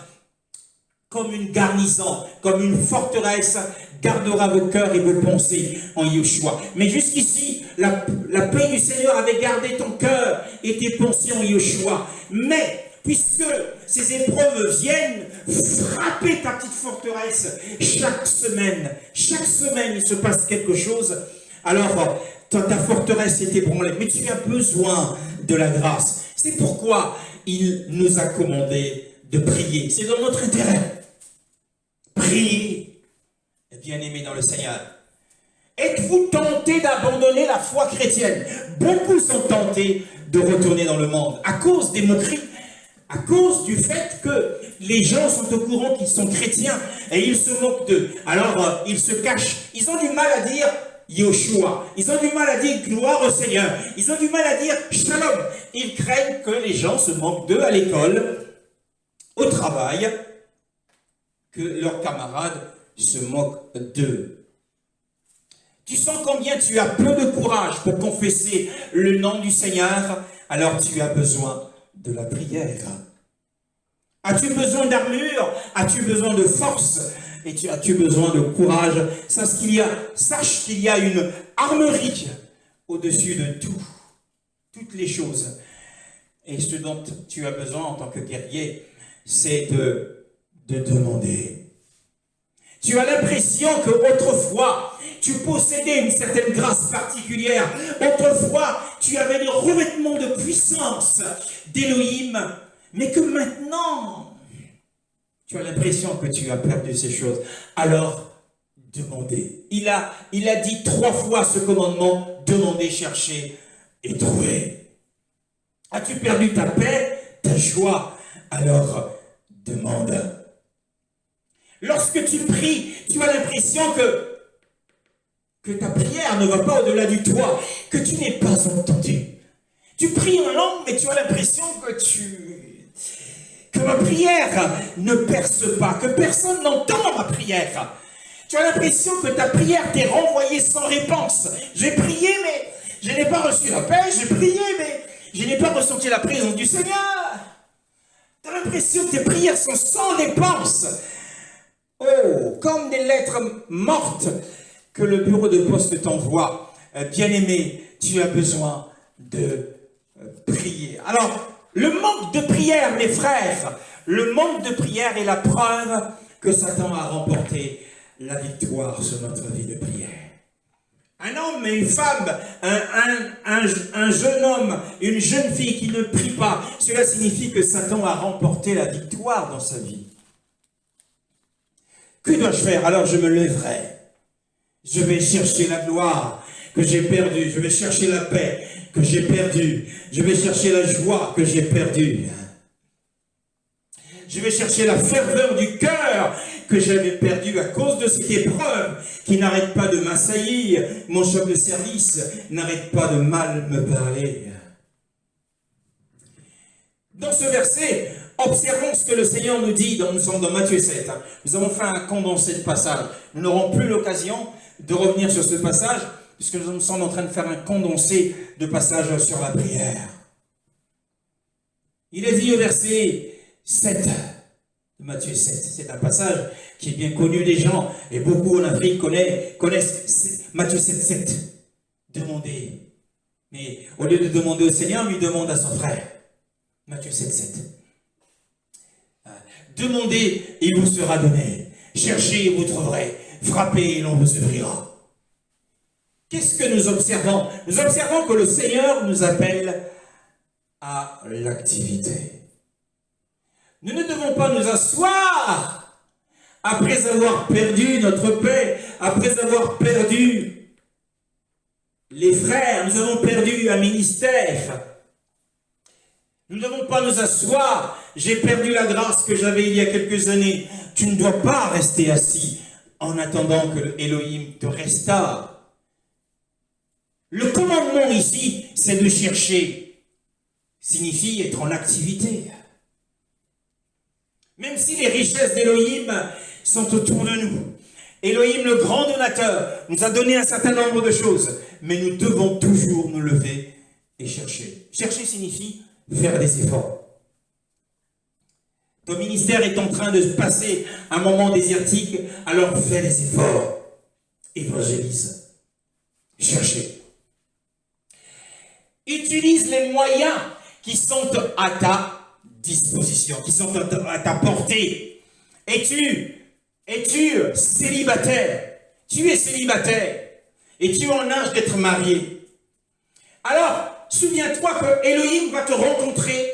comme une garnison, comme une forteresse, gardera vos cœurs et vos pensées en Yeshua. Mais jusqu'ici, la paix du Seigneur avait gardé ton cœur et tes pensées en Yeshua. Mais puisque ces épreuves viennent frapper ta petite forteresse chaque semaine, il se passe quelque chose. Alors, ta forteresse est ébranlée, mais tu as besoin de la grâce. C'est pourquoi il nous a commandé de prier. C'est dans notre intérêt. Priez, bien-aimés dans le Seigneur. Êtes-vous tentés d'abandonner la foi chrétienne? Beaucoup sont tentés de retourner dans le monde à cause des moqueries, à cause du fait que les gens sont au courant qu'ils sont chrétiens et ils se moquent d'eux. Alors, ils se cachent. Ils ont du mal à dire Yeshua. Ils ont du mal à dire gloire au Seigneur. Ils ont du mal à dire shalom. Ils craignent que les gens se moquent d'eux à l'école, au travail, que leurs camarades se moquent d'eux. Tu sens combien tu as peu de courage pour confesser le nom du Seigneur, alors tu as besoin de la prière. As-tu besoin d'armure? As-tu besoin de force? Et as-tu besoin de courage? Sache qu'il y a une armerie au-dessus de tout, toutes les choses. Et ce dont tu as besoin en tant que guerrier, c'est de demander. Tu as l'impression que autrefois, tu possédais une certaine grâce particulière. Autrefois, tu avais des revêtements de puissance d'Élohim. Mais que maintenant, Tu as l'impression que tu as perdu ces choses. Alors, demandez. Il a dit 3 fois ce commandement, demandez, cherchez et trouvez. As-tu perdu ta paix, ta joie? Alors, demande. Lorsque tu pries, tu as l'impression que ta prière ne va pas au-delà du toit, que tu n'es pas entendu. Tu pries en langue, mais tu as l'impression que ma prière ne perce pas, que personne n'entend ma prière. Tu as l'impression que ta prière t'est renvoyée sans réponse. J'ai prié, mais je n'ai pas reçu la paix. J'ai prié, mais je n'ai pas ressenti la présence du Seigneur. Tu as l'impression que tes prières sont sans réponse. Oh, comme des lettres mortes que le bureau de poste t'envoie. Bien-aimé, tu as besoin de prier. Alors, le manque de prière, mes frères, le manque de prière est la preuve que Satan a remporté la victoire sur notre vie de prière. Un homme et une femme, un jeune homme, une jeune fille qui ne prie pas, cela signifie que Satan a remporté la victoire dans sa vie. Que dois-je faire? Alors je me lèverai. Je vais chercher la gloire que j'ai perdue. Je vais chercher la paix que j'ai perdue. Je vais chercher la joie que j'ai perdue. Je vais chercher la ferveur du cœur que j'avais perdue à cause de cette épreuve qui n'arrête pas de m'assaillir. Mon chef de service n'arrête pas de mal me parler. Dans ce verset, observons ce que le Seigneur nous dit. Nous sommes dans Matthieu 7. Nous avons fait un condensé de passage. Nous n'aurons plus l'occasion de revenir sur ce passage, puisque nous sommes en train de faire un condensé de passage sur la prière. Il est dit au verset 7 de Matthieu 7. C'est un passage qui est bien connu des gens, et beaucoup en Afrique connaissent Matthieu 7, 7. Demandez. Mais au lieu de demander au Seigneur, lui demande à son frère. Matthieu 7, 7. Demandez, et il vous sera donné. Cherchez, et vous trouverez. Frappez, et l'on vous ouvrira. Qu'est-ce que nous observons? Nous observons que le Seigneur nous appelle à l'activité. Nous ne devons pas nous asseoir après avoir perdu notre paix, après avoir perdu les frères, nous avons perdu un ministère. Nous ne devons pas nous asseoir. J'ai perdu la grâce que j'avais il y a quelques années. Tu ne dois pas rester assis en attendant que Elohim te restaure. Le commandement ici, c'est de chercher. Signifie être en activité. Même si les richesses d'Elohim sont autour de nous. Elohim, le grand donateur, nous a donné un certain nombre de choses. Mais nous devons toujours nous lever et chercher. Chercher signifie faire des efforts. Ton ministère est en train de passer un moment désertique, alors fais des efforts. Évangélise. Cherchez. Utilise les moyens qui sont à ta disposition, qui sont à ta portée. Es-tu célibataire? Tu es célibataire et tu es en âge d'être marié. Alors, souviens-toi que Elohim va te rencontrer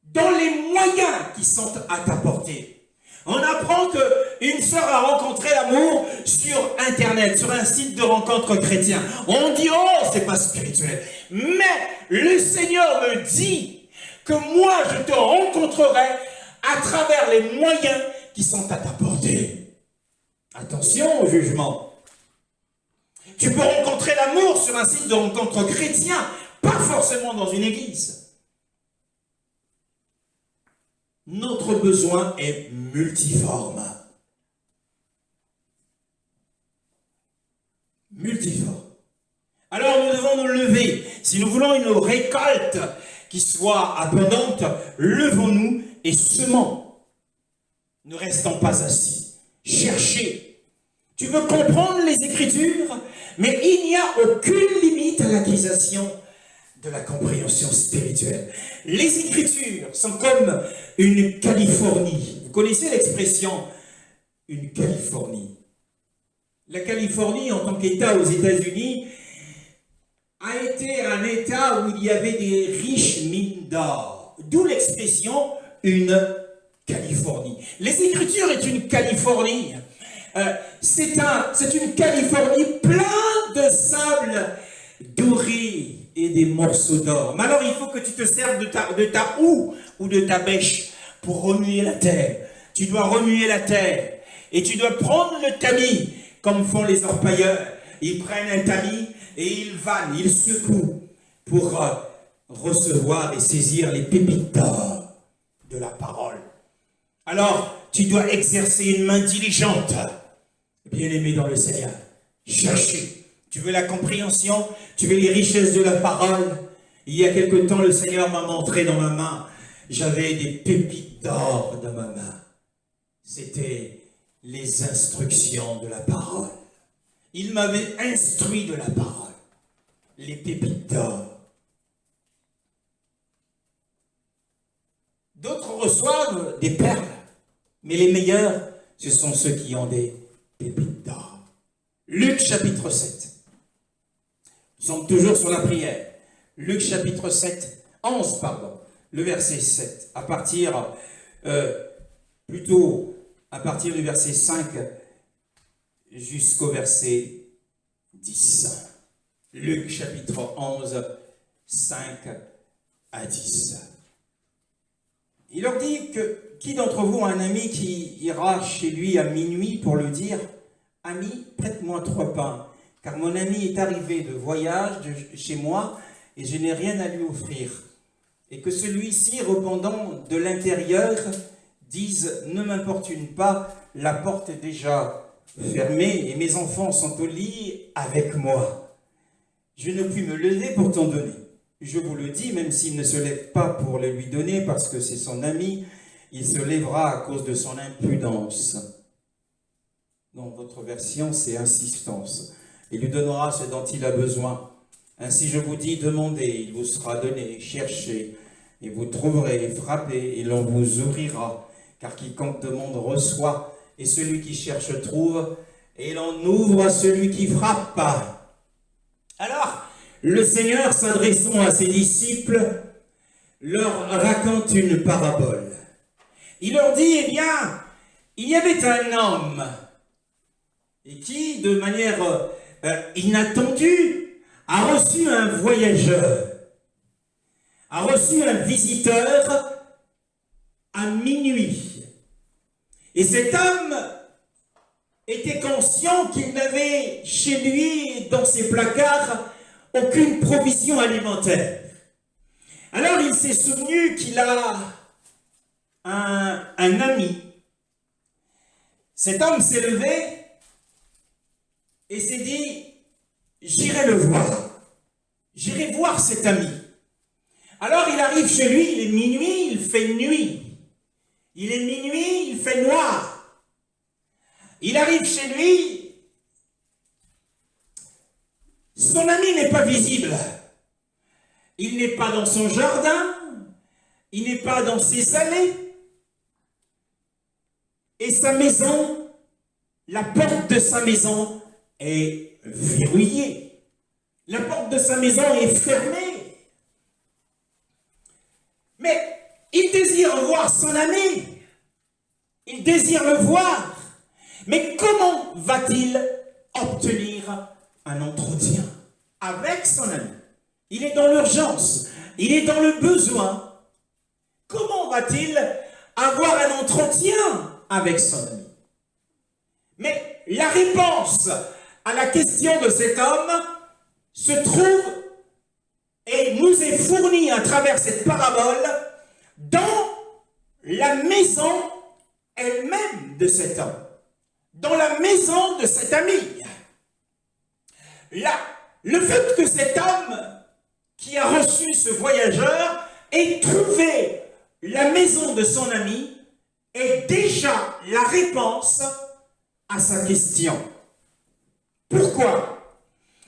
dans les moyens qui sont à ta portée. On apprend qu'une sœur a rencontré l'amour sur Internet, sur un site de rencontre chrétien. On dit, oh, c'est pas spirituel. Mais le Seigneur me dit que moi, je te rencontrerai à travers les moyens qui sont à ta portée. Attention au jugement. Tu peux rencontrer l'amour sur un site de rencontre chrétien, pas forcément dans une église. Notre besoin est multiforme. Multiforme. Alors nous devons nous lever. Si nous voulons une récolte qui soit abondante, levons-nous et semons. Ne restons pas assis. Cherchez. Tu veux comprendre les Écritures, mais il n'y a aucune limite à l'acquisition de la compréhension spirituelle. Les Écritures sont comme une Californie. Vous connaissez l'expression une Californie? La Californie, en tant qu'État aux États-Unis, a été un État où il y avait des riches mines d'or. D'où l'expression une Californie. les Écritures est une Californie. C'est une Californie plein de sable doré et des morceaux d'or. Mais alors il faut que tu te serves de ta houe ou de ta bêche pour remuer la terre. Tu dois remuer la terre et tu dois prendre le tamis comme font les orpailleurs. Ils prennent un tamis et ils vannent, ils secouent pour recevoir et saisir les pépites d'or de la parole. Alors, tu dois exercer une main diligente, bien-aimé dans le Seigneur. Chercher. Tu veux la compréhension, tu veux les richesses de la parole. Il y a quelque temps, le Seigneur m'a montré dans ma main, j'avais des pépites d'or dans ma main. C'était les instructions de la parole. Il m'avait instruit de la parole. Les pépites d'or. D'autres reçoivent des perles, mais les meilleurs, ce sont ceux qui ont des pépites d'or. Luc chapitre 7. Nous sommes toujours sur la prière. Luc chapitre 11, le verset 7. À partir du verset 5 jusqu'au verset 10. Luc chapitre 11, 5 à 10. Il leur dit que qui d'entre vous a un ami qui ira chez lui à minuit pour lui dire « Ami, prête-moi 3 pains, car mon ami est arrivé de voyage chez moi et je n'ai rien à lui offrir. » Et que celui-ci, répondant de l'intérieur, dise « Ne m'importune pas, la porte est déjà fermée et mes enfants sont au lit avec moi. Je ne puis me lever pour t'en donner. Je vous le dis, même s'il ne se lève pas pour le lui donner parce que c'est son ami, il se lèvera à cause de son impudence. » Dans votre version, c'est insistance. « Il lui donnera ce dont il a besoin. Ainsi je vous dis, demandez, il vous sera donné, cherchez, et vous trouverez, frappez, et l'on vous ouvrira. Car quiconque demande reçoit, et celui qui cherche trouve, et l'on ouvre à celui qui frappe. » Alors, le Seigneur, s'adressant à ses disciples, leur raconte une parabole. Il leur dit, eh bien, il y avait un homme et qui, de manière inattendue, a reçu un voyageur, a reçu un visiteur à minuit. Et cet homme était conscient qu'il n'avait chez lui, dans ses placards, aucune provision alimentaire. Alors il s'est souvenu qu'il a un ami. Cet homme s'est levé et s'est dit, j'irai le voir. J'irai voir cet ami. Alors il arrive chez lui, il est minuit, il fait nuit. Il est minuit, il fait noir. Il arrive chez lui, son ami n'est pas visible. Il n'est pas dans son jardin, il n'est pas dans ses allées. Et sa maison, la porte de sa maison est verrouillée. La porte de sa maison est fermée. Mais il désire voir son ami. Il désire le voir. Mais comment va-t-il obtenir un entretien avec son ami? Il est dans l'urgence. Il est dans le besoin. Comment va-t-il avoir un entretien avec son ami? Mais la réponse à la question de cet homme se trouve et nous est fournie à travers cette parabole dans la maison elle-même de cet homme, dans la maison de cet ami. Là, le fait que cet homme qui a reçu ce voyageur ait trouvé la maison de son ami est déjà la réponse à sa question. Pourquoi?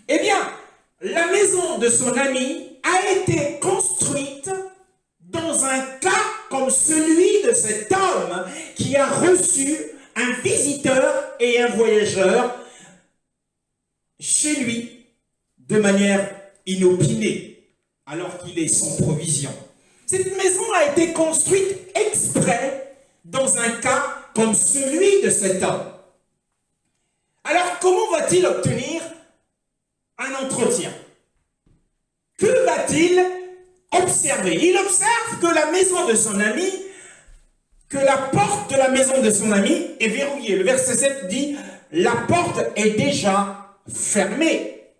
Eh bien, la maison de son ami a été construite dans un cas comme celui de cet homme qui a reçu un visiteur et un voyageur chez lui de manière inopinée, alors qu'il est sans provision. Cette maison a été construite exprès dans un cas comme celui de cet homme. Alors, comment va-t-il obtenir un entretien? Que va-t-il observer? Il observe que la maison de son ami, que la porte de la maison de son ami est verrouillée. Le verset 7 dit, la porte est déjà fermée.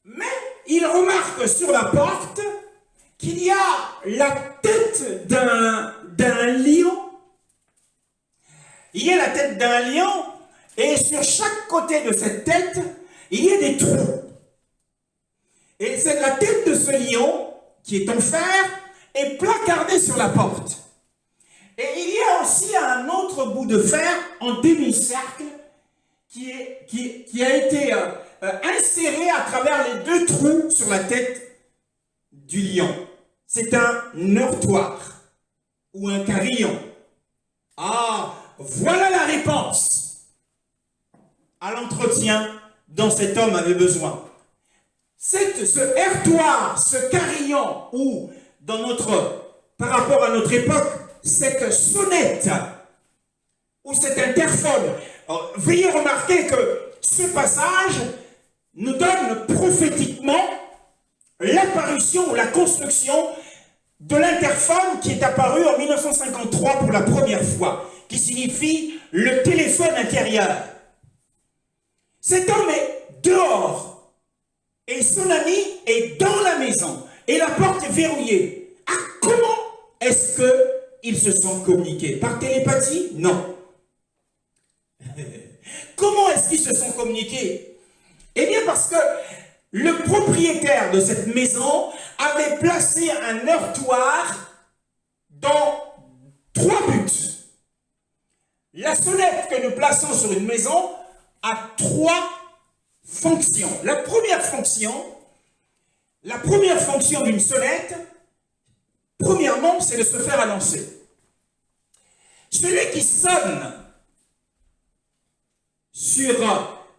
Mais il remarque sur la porte qu'il y a la tête d'un lion. Il y a la tête d'un lion et sur chaque côté de cette tête, il y a des trous. Et c'est la tête de ce lion, qui est en fer, est placardée sur la porte. Et il y a aussi un autre bout de fer en demi-cercle qui a été inséré à travers les deux trous sur la tête du lion. C'est un heurtoir ou un carillon. Ah, voilà la réponse à l'entretien dont cet homme avait besoin. Ce heurtoir, ce carillon, ou par rapport à notre époque, cette sonnette ou cet interphone. Alors, veuillez remarquer que ce passage nous donne prophétiquement l'apparition ou la construction de l'interphone qui est apparu en 1953 pour la première fois, qui signifie le téléphone intérieur. Cet homme est dehors et son ami est dans la maison et la porte est verrouillée. Ah, comment est-ce qu'ils se sont communiqués? Par télépathie? Non. Comment est-ce qu'ils se sont communiqués? Eh bien parce que le propriétaire de cette maison avait placé un heurtoir dans 3 buts. La sonnette que nous plaçons sur une maison a 3 fonctions. La première fonction d'une sonnette, premièrement, c'est de se faire annoncer. Celui qui sonne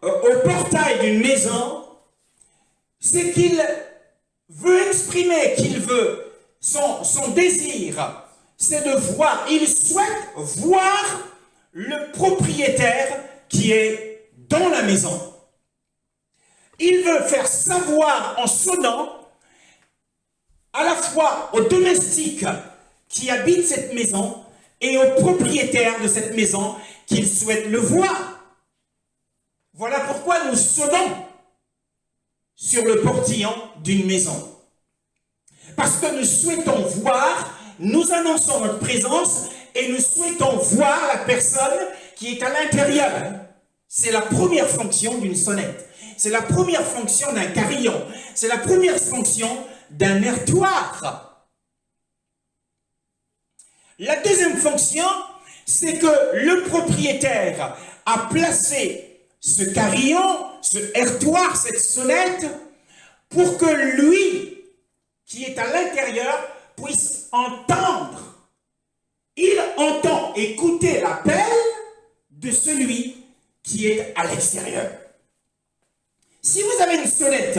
au portail d'une maison, c'est qu'il veut exprimer, son désir, c'est de voir, il souhaite voir le propriétaire qui est dans la maison. Il veut faire savoir en sonnant à la fois aux domestiques qui habitent cette maison et aux propriétaires de cette maison qu'il souhaite le voir. Voilà pourquoi nous sonnons sur le portillon d'une maison. Parce que nous souhaitons voir, nous annonçons notre présence et nous souhaitons voir la personne qui est à l'intérieur. C'est la première fonction d'une sonnette. C'est la première fonction d'un carillon. C'est la première fonction d'un heurtoir. La deuxième fonction, c'est que le propriétaire a placé ce carillon, ce heurtoir, cette sonnette, pour que lui, qui est à l'intérieur, puisse entendre. Il entend écouter l'appel de celui qui est à l'extérieur. Si vous avez une sonnette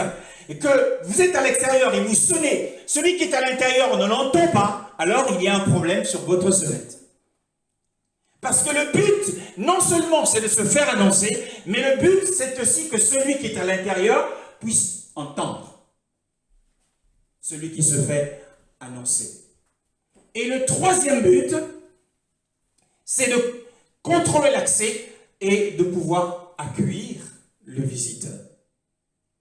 et que vous êtes à l'extérieur et vous sonnez, celui qui est à l'intérieur ne l'entend pas, alors il y a un problème sur votre sonnette. Parce que le but, non seulement c'est de se faire annoncer, mais le but c'est aussi que celui qui est à l'intérieur puisse entendre celui qui se fait annoncer. Et le troisième but, c'est de contrôler l'accès et de pouvoir accueillir le visiteur.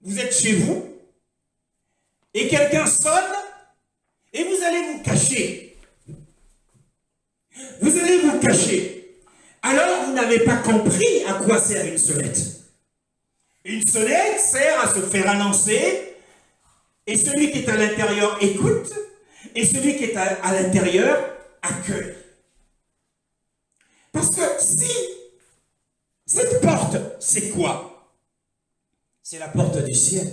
Vous êtes chez vous et quelqu'un sonne et vous allez vous cacher. Vous allez vous cacher. Alors vous n'avez pas compris à quoi sert une sonnette. Une sonnette sert à se faire annoncer et celui qui est à l'intérieur écoute et celui qui est à l'intérieur accueille. Parce que si cette porte, c'est quoi? C'est la porte du ciel.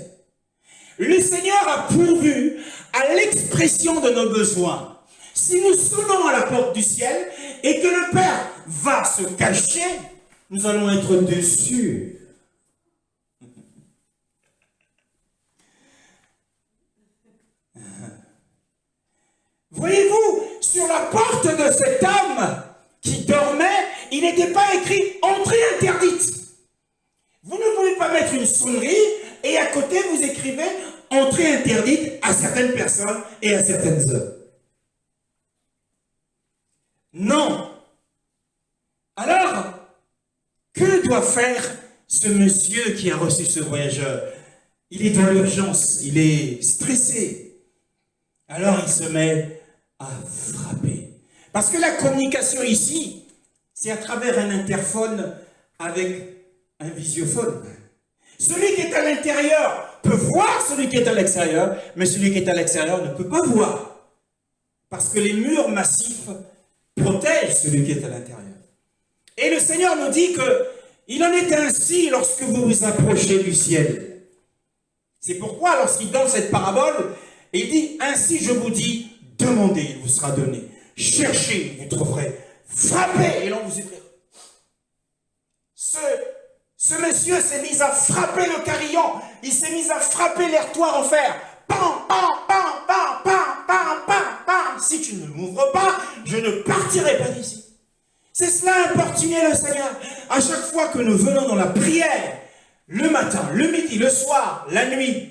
Le Seigneur a pourvu à l'expression de nos besoins. Si nous sonnons à la porte du ciel et que le Père va se cacher, nous allons être déçus. Voyez-vous, sur la porte de cet homme qui dormait, il n'était pas écrit « entrée interdite ». Vous ne pouvez pas mettre une sonnerie et à côté vous écrivez « entrée interdite à certaines personnes et à certaines heures ». Non. Alors, que doit faire ce monsieur qui a reçu ce voyageur? Il est dans l'urgence, il est stressé. Alors il se met à frapper. Parce que la communication ici, c'est à travers un interphone avec un visiophone. Celui qui est à l'intérieur peut voir celui qui est à l'extérieur, mais celui qui est à l'extérieur ne peut pas voir. Parce que les murs massifs protègent celui qui est à l'intérieur. Et le Seigneur nous dit que il en est ainsi lorsque vous vous approchez du ciel. C'est pourquoi lorsqu'il donne cette parabole, il dit « Ainsi je vous dis, demandez, il vous sera donné. Cherchez, vous trouverez. Frappez, et l'on vous ouvrira. » Ce monsieur s'est mis à frapper le carillon. Il s'est mis à frapper les toits en fer. Pam, pam, pam, pam, pam, pam, pam, pam. Si tu ne m'ouvres pas, je ne partirai pas d'ici. C'est cela importuner le Seigneur. À chaque fois que nous venons dans la prière, le matin, le midi, le soir, la nuit,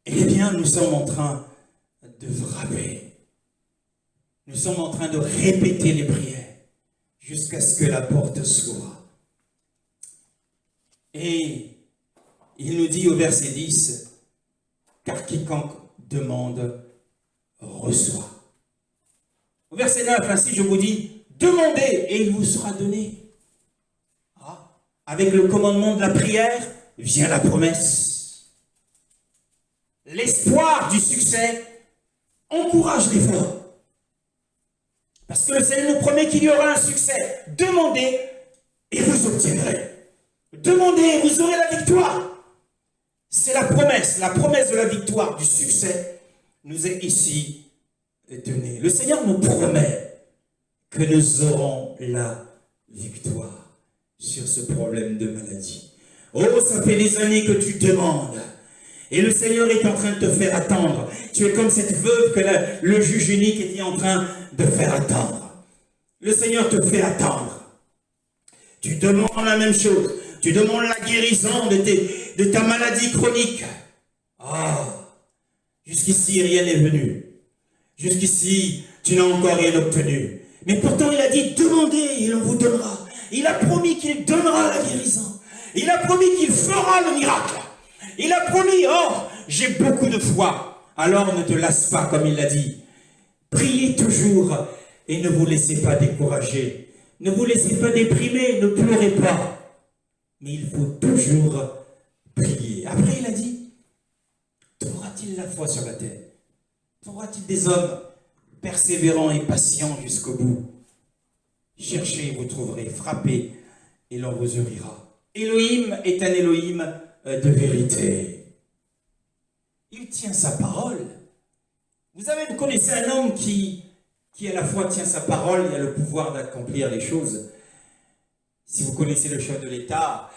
eh bien, nous sommes en train de frapper. Nous sommes en train de répéter les prières jusqu'à ce que la porte s'ouvre. Et il nous dit au verset 10, « Car quiconque demande, reçoit. » Au verset 9, ainsi je vous dis, demandez et il vous sera donné. Ah, avec le commandement de la prière vient la promesse. L'espoir du succès encourage l'effort. Parce que le Seigneur nous promet qu'il y aura un succès. Demandez et vous obtiendrez. Demandez et vous aurez la victoire. C'est la promesse de la victoire, du succès, nous est ici donnée. Le Seigneur nous promet que nous aurons la victoire sur ce problème de maladie. Oh, ça fait des années que tu demandes. Et le Seigneur est en train de te faire attendre. Tu es comme cette veuve que le juge unique était en train de faire attendre. Le Seigneur te fait attendre. Tu demandes la même chose. Tu demandes la guérison de ta maladie chronique. Ah, jusqu'ici, rien n'est venu. Jusqu'ici, tu n'as encore rien obtenu. Mais pourtant, il a dit, demandez et l'on vous donnera. Il a promis qu'il donnera la guérison. Il a promis qu'il fera le miracle. Il a promis, oh, j'ai beaucoup de foi. Alors ne te lasse pas, comme il l'a dit. Priez toujours et ne vous laissez pas décourager. Ne vous laissez pas déprimer, ne pleurez pas. Mais il faut toujours prier. Après, il a dit, trouvera-t-il la foi sur la terre? Trouvera-t-il des hommes persévérants et patients jusqu'au bout? Cherchez et vous trouverez, frappez et l'on vous ouvrira. Elohim est un Elohim de vérité. Il tient sa parole. Vous connaissez un homme qui à la fois tient sa parole et a le pouvoir d'accomplir les choses. Si vous connaissez le chef de l'État,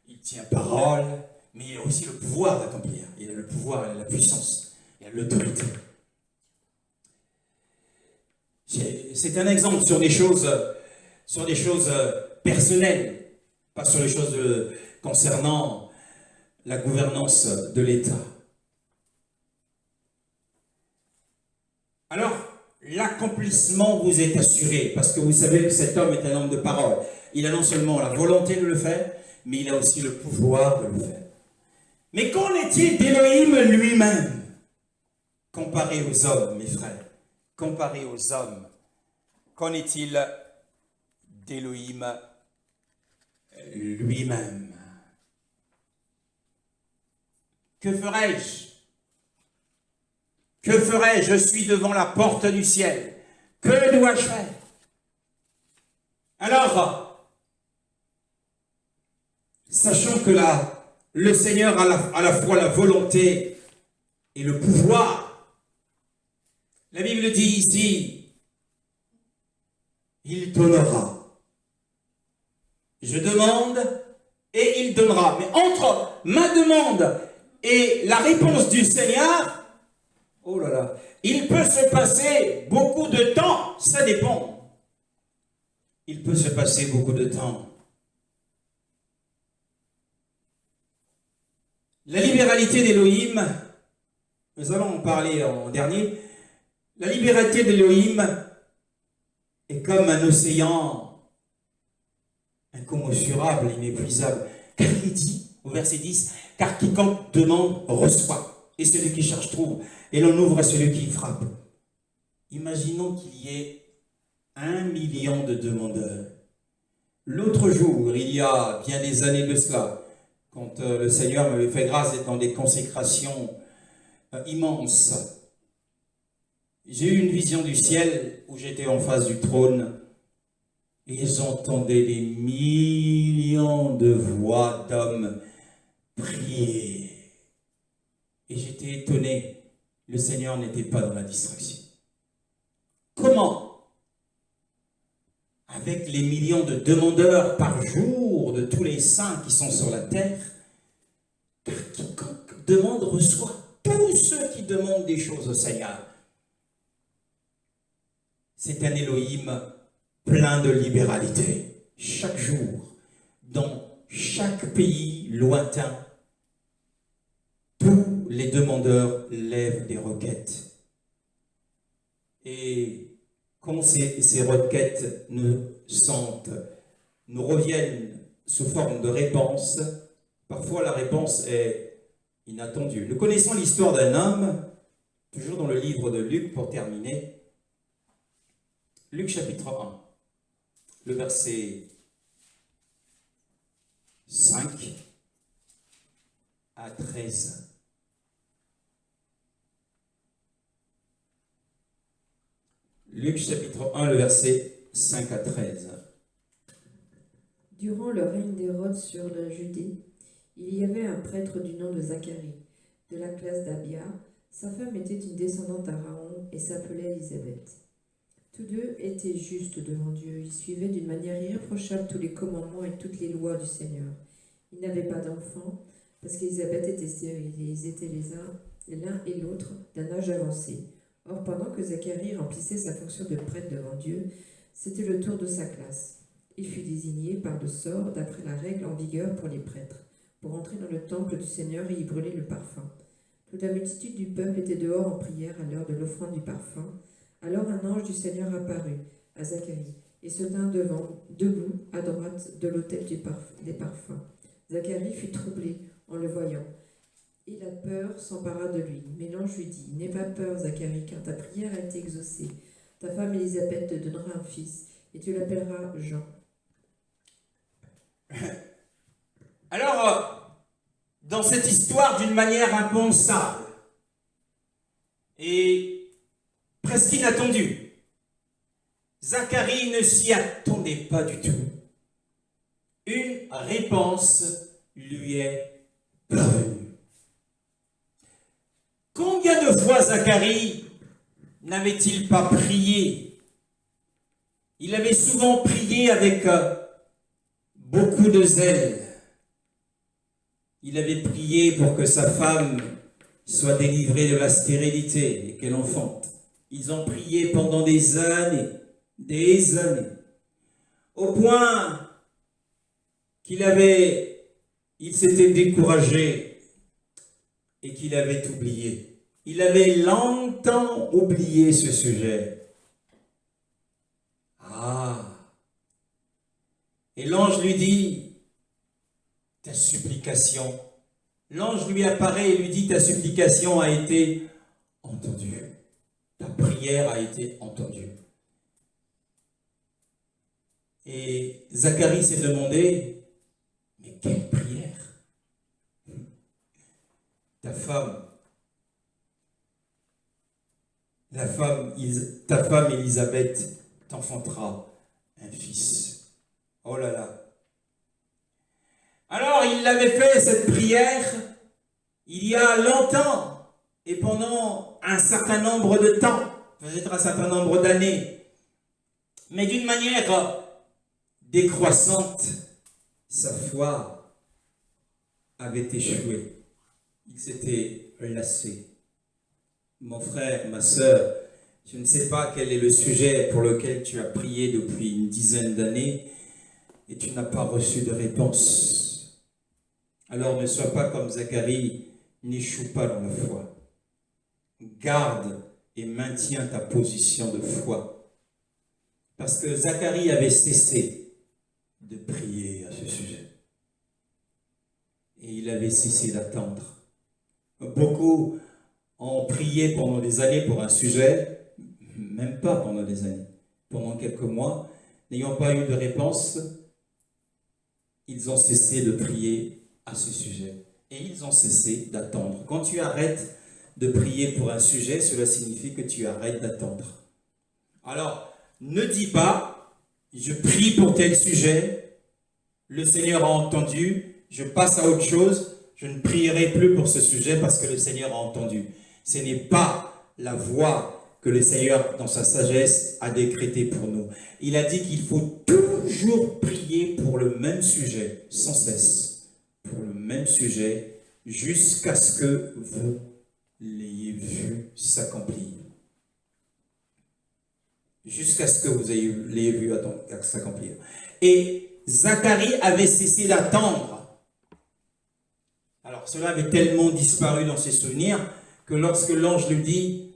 il tient parole, mais il a aussi le pouvoir d'accomplir. Il a le pouvoir, il a la puissance, il a l'autorité. C'est un exemple sur des choses personnelles, pas sur les choses concernant la gouvernance de l'État. Alors, l'accomplissement vous est assuré, parce que vous savez que cet homme est un homme de parole. Il a non seulement la volonté de le faire, mais il a aussi le pouvoir de le faire. Mais qu'en est-il d'Élohim lui-même? Comparé aux hommes, mes frères, comparé aux hommes, qu'en est-il d'Élohim lui-même? Que ferai-je? Que ferai-je? Je suis devant la porte du ciel. Que dois-je faire? Alors, sachant que le Seigneur a à la fois la volonté et le pouvoir, la Bible dit ici, il donnera. Je demande et il donnera. Mais entre ma demande et la réponse du Seigneur, oh là là, Il peut se passer beaucoup de temps, ça dépend. Il peut se passer beaucoup de temps. La libéralité d'Élohim, nous allons en parler en dernier, la libéralité d'Élohim est comme un océan incommensurable, inépuisable. Car il dit, au verset 10, « Car quiconque demande, reçoit, et celui qui cherche, trouve, et l'on ouvre à celui qui frappe. » Imaginons qu'il y ait 1 million de demandeurs. L'autre jour, il y a bien des années de cela, quand le Seigneur m'avait fait grâce d'être dans des consécrations immenses, j'ai eu une vision du ciel où j'étais en face du trône et j'entendais des millions de voix d'hommes prier. Et j'étais étonné, le Seigneur n'était pas dans la distraction. Comment, avec les millions de demandeurs par jour de tous les saints qui sont sur la terre, car quiconque demande reçoit, tous ceux qui demandent des choses au Seigneur. C'est un Élohim plein de libéralité. Chaque jour, dans chaque pays lointain, tous les demandeurs lèvent des requêtes. Et quand ces requêtes nous reviennent sous forme de réponse, parfois la réponse est inattendue. Nous connaissons l'histoire d'un homme, toujours dans le livre de Luc pour terminer. Luc chapitre 1, le verset 5 à 13. Luc chapitre 1, le verset 5 à 13. Durant le règne d'Hérode sur la Judée, il y avait un prêtre du nom de Zacharie, de la classe d'Abia. Sa femme était une descendante d'Aaron et s'appelait Élisabeth. Tous deux étaient justes devant Dieu. Ils suivaient d'une manière irréprochable tous les commandements et toutes les lois du Seigneur. Ils n'avaient pas d'enfants parce qu'Élisabeth était stérile et ils étaient l'un et l'autre d'un âge avancé. Or, pendant que Zacharie remplissait sa fonction de prêtre devant Dieu, c'était le tour de sa classe. Il fut désigné par le sort d'après la règle en vigueur pour les prêtres, pour entrer dans le temple du Seigneur et y brûler le parfum. Toute la multitude du peuple était dehors en prière à l'heure de l'offrande du parfum. Alors un ange du Seigneur apparut à Zacharie et se tint debout à droite de l'autel des parfums. Zacharie fut troublé en le voyant, et la peur s'empara de lui. Mais l'ange lui dit, « N'aie pas peur, Zacharie, car ta prière a été exaucée. Ta femme Élisabeth te donnera un fils, et tu l'appelleras Jean. » Alors, dans cette histoire, d'une manière impensable et presque inattendue, Zacharie ne s'y attendait pas du tout. Une réponse lui est parvenue. Combien de fois Zacharie n'avait-il pas prié? Il avait souvent prié avec beaucoup de zèle. Il avait prié pour que sa femme soit délivrée de la stérilité et qu'elle enfante. Ils ont prié pendant des années, au point il s'était découragé et qu'il avait oublié. Il avait longtemps oublié ce sujet. Et l'ange lui dit, ta supplication, l'ange lui apparaît et lui dit, ta supplication a été entendue. Ta prière a été entendue. Et Zacharie s'est demandé, mais quelle prière? Ta femme Élisabeth t'enfantera un fils. Oh là là. Alors il avait fait cette prière il y a longtemps et pendant un certain nombre de temps, peut-être un certain nombre d'années, mais d'une manière décroissante, sa foi avait échoué. Il s'était lassé. Mon frère, ma sœur, je ne sais pas quel est le sujet pour lequel tu as prié depuis une dizaine d'années et tu n'as pas reçu de réponse. Alors ne sois pas comme Zacharie, n'échoue pas dans la foi. Garde et maintiens ta position de foi. Parce que Zacharie avait cessé de prier à ce sujet. Et il avait cessé d'attendre. Beaucoup ont prié pendant des années pour un sujet, même pas pendant des années, pendant quelques mois, n'ayant pas eu de réponse, ils ont cessé de prier à ce sujet. Et ils ont cessé d'attendre. Quand tu arrêtes de prier pour un sujet, cela signifie que tu arrêtes d'attendre. Alors, ne dis pas, je prie pour tel sujet, le Seigneur a entendu, je passe à autre chose, je ne prierai plus pour ce sujet parce que le Seigneur a entendu. Ce n'est pas la voie que le Seigneur, dans sa sagesse, a décrétée pour nous. Il a dit qu'il faut toujours prier pour le même sujet, sans cesse, pour le même sujet, jusqu'à ce que vous l'ayez vu s'accomplir. Jusqu'à ce que vous l'ayez vu s'accomplir. Et Zacharie avait cessé d'attendre. Alors cela avait tellement disparu dans ses souvenirs que lorsque l'ange lui dit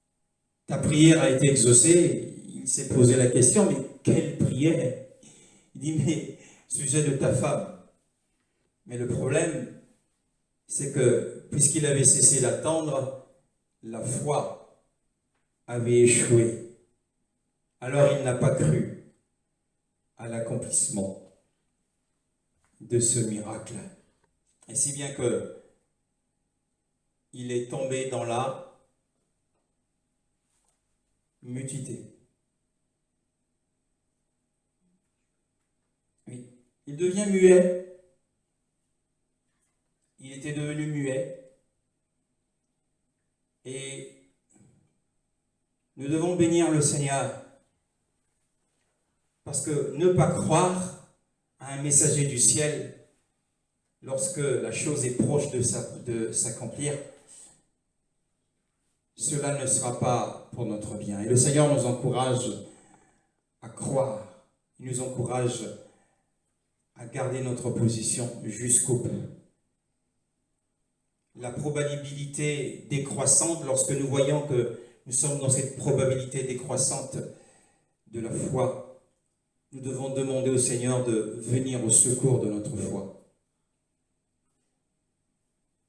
« Ta prière a été exaucée », il s'est posé la question « Mais quelle prière ?» Il dit « Mais sujet de ta femme ». Mais le problème, c'est que puisqu'il avait cessé d'attendre, la foi avait échoué. Alors il n'a pas cru à l'accomplissement de ce miracle. Et si bien que il est tombé dans la mutuité. Oui, il devient muet. Il était devenu muet. Et nous devons bénir le Seigneur. Parce que ne pas croire à un messager du ciel lorsque la chose est proche de s'accomplir, cela ne sera pas pour notre bien. Et le Seigneur nous encourage à croire. Il nous encourage à garder notre position jusqu'au bout. La probabilité décroissante, lorsque nous voyons que nous sommes dans cette probabilité décroissante de la foi, nous devons demander au Seigneur de venir au secours de notre foi.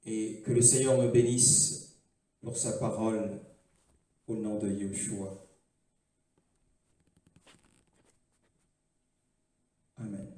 Et que le Seigneur me bénisse pour sa parole au nom de Yeshua. Amen.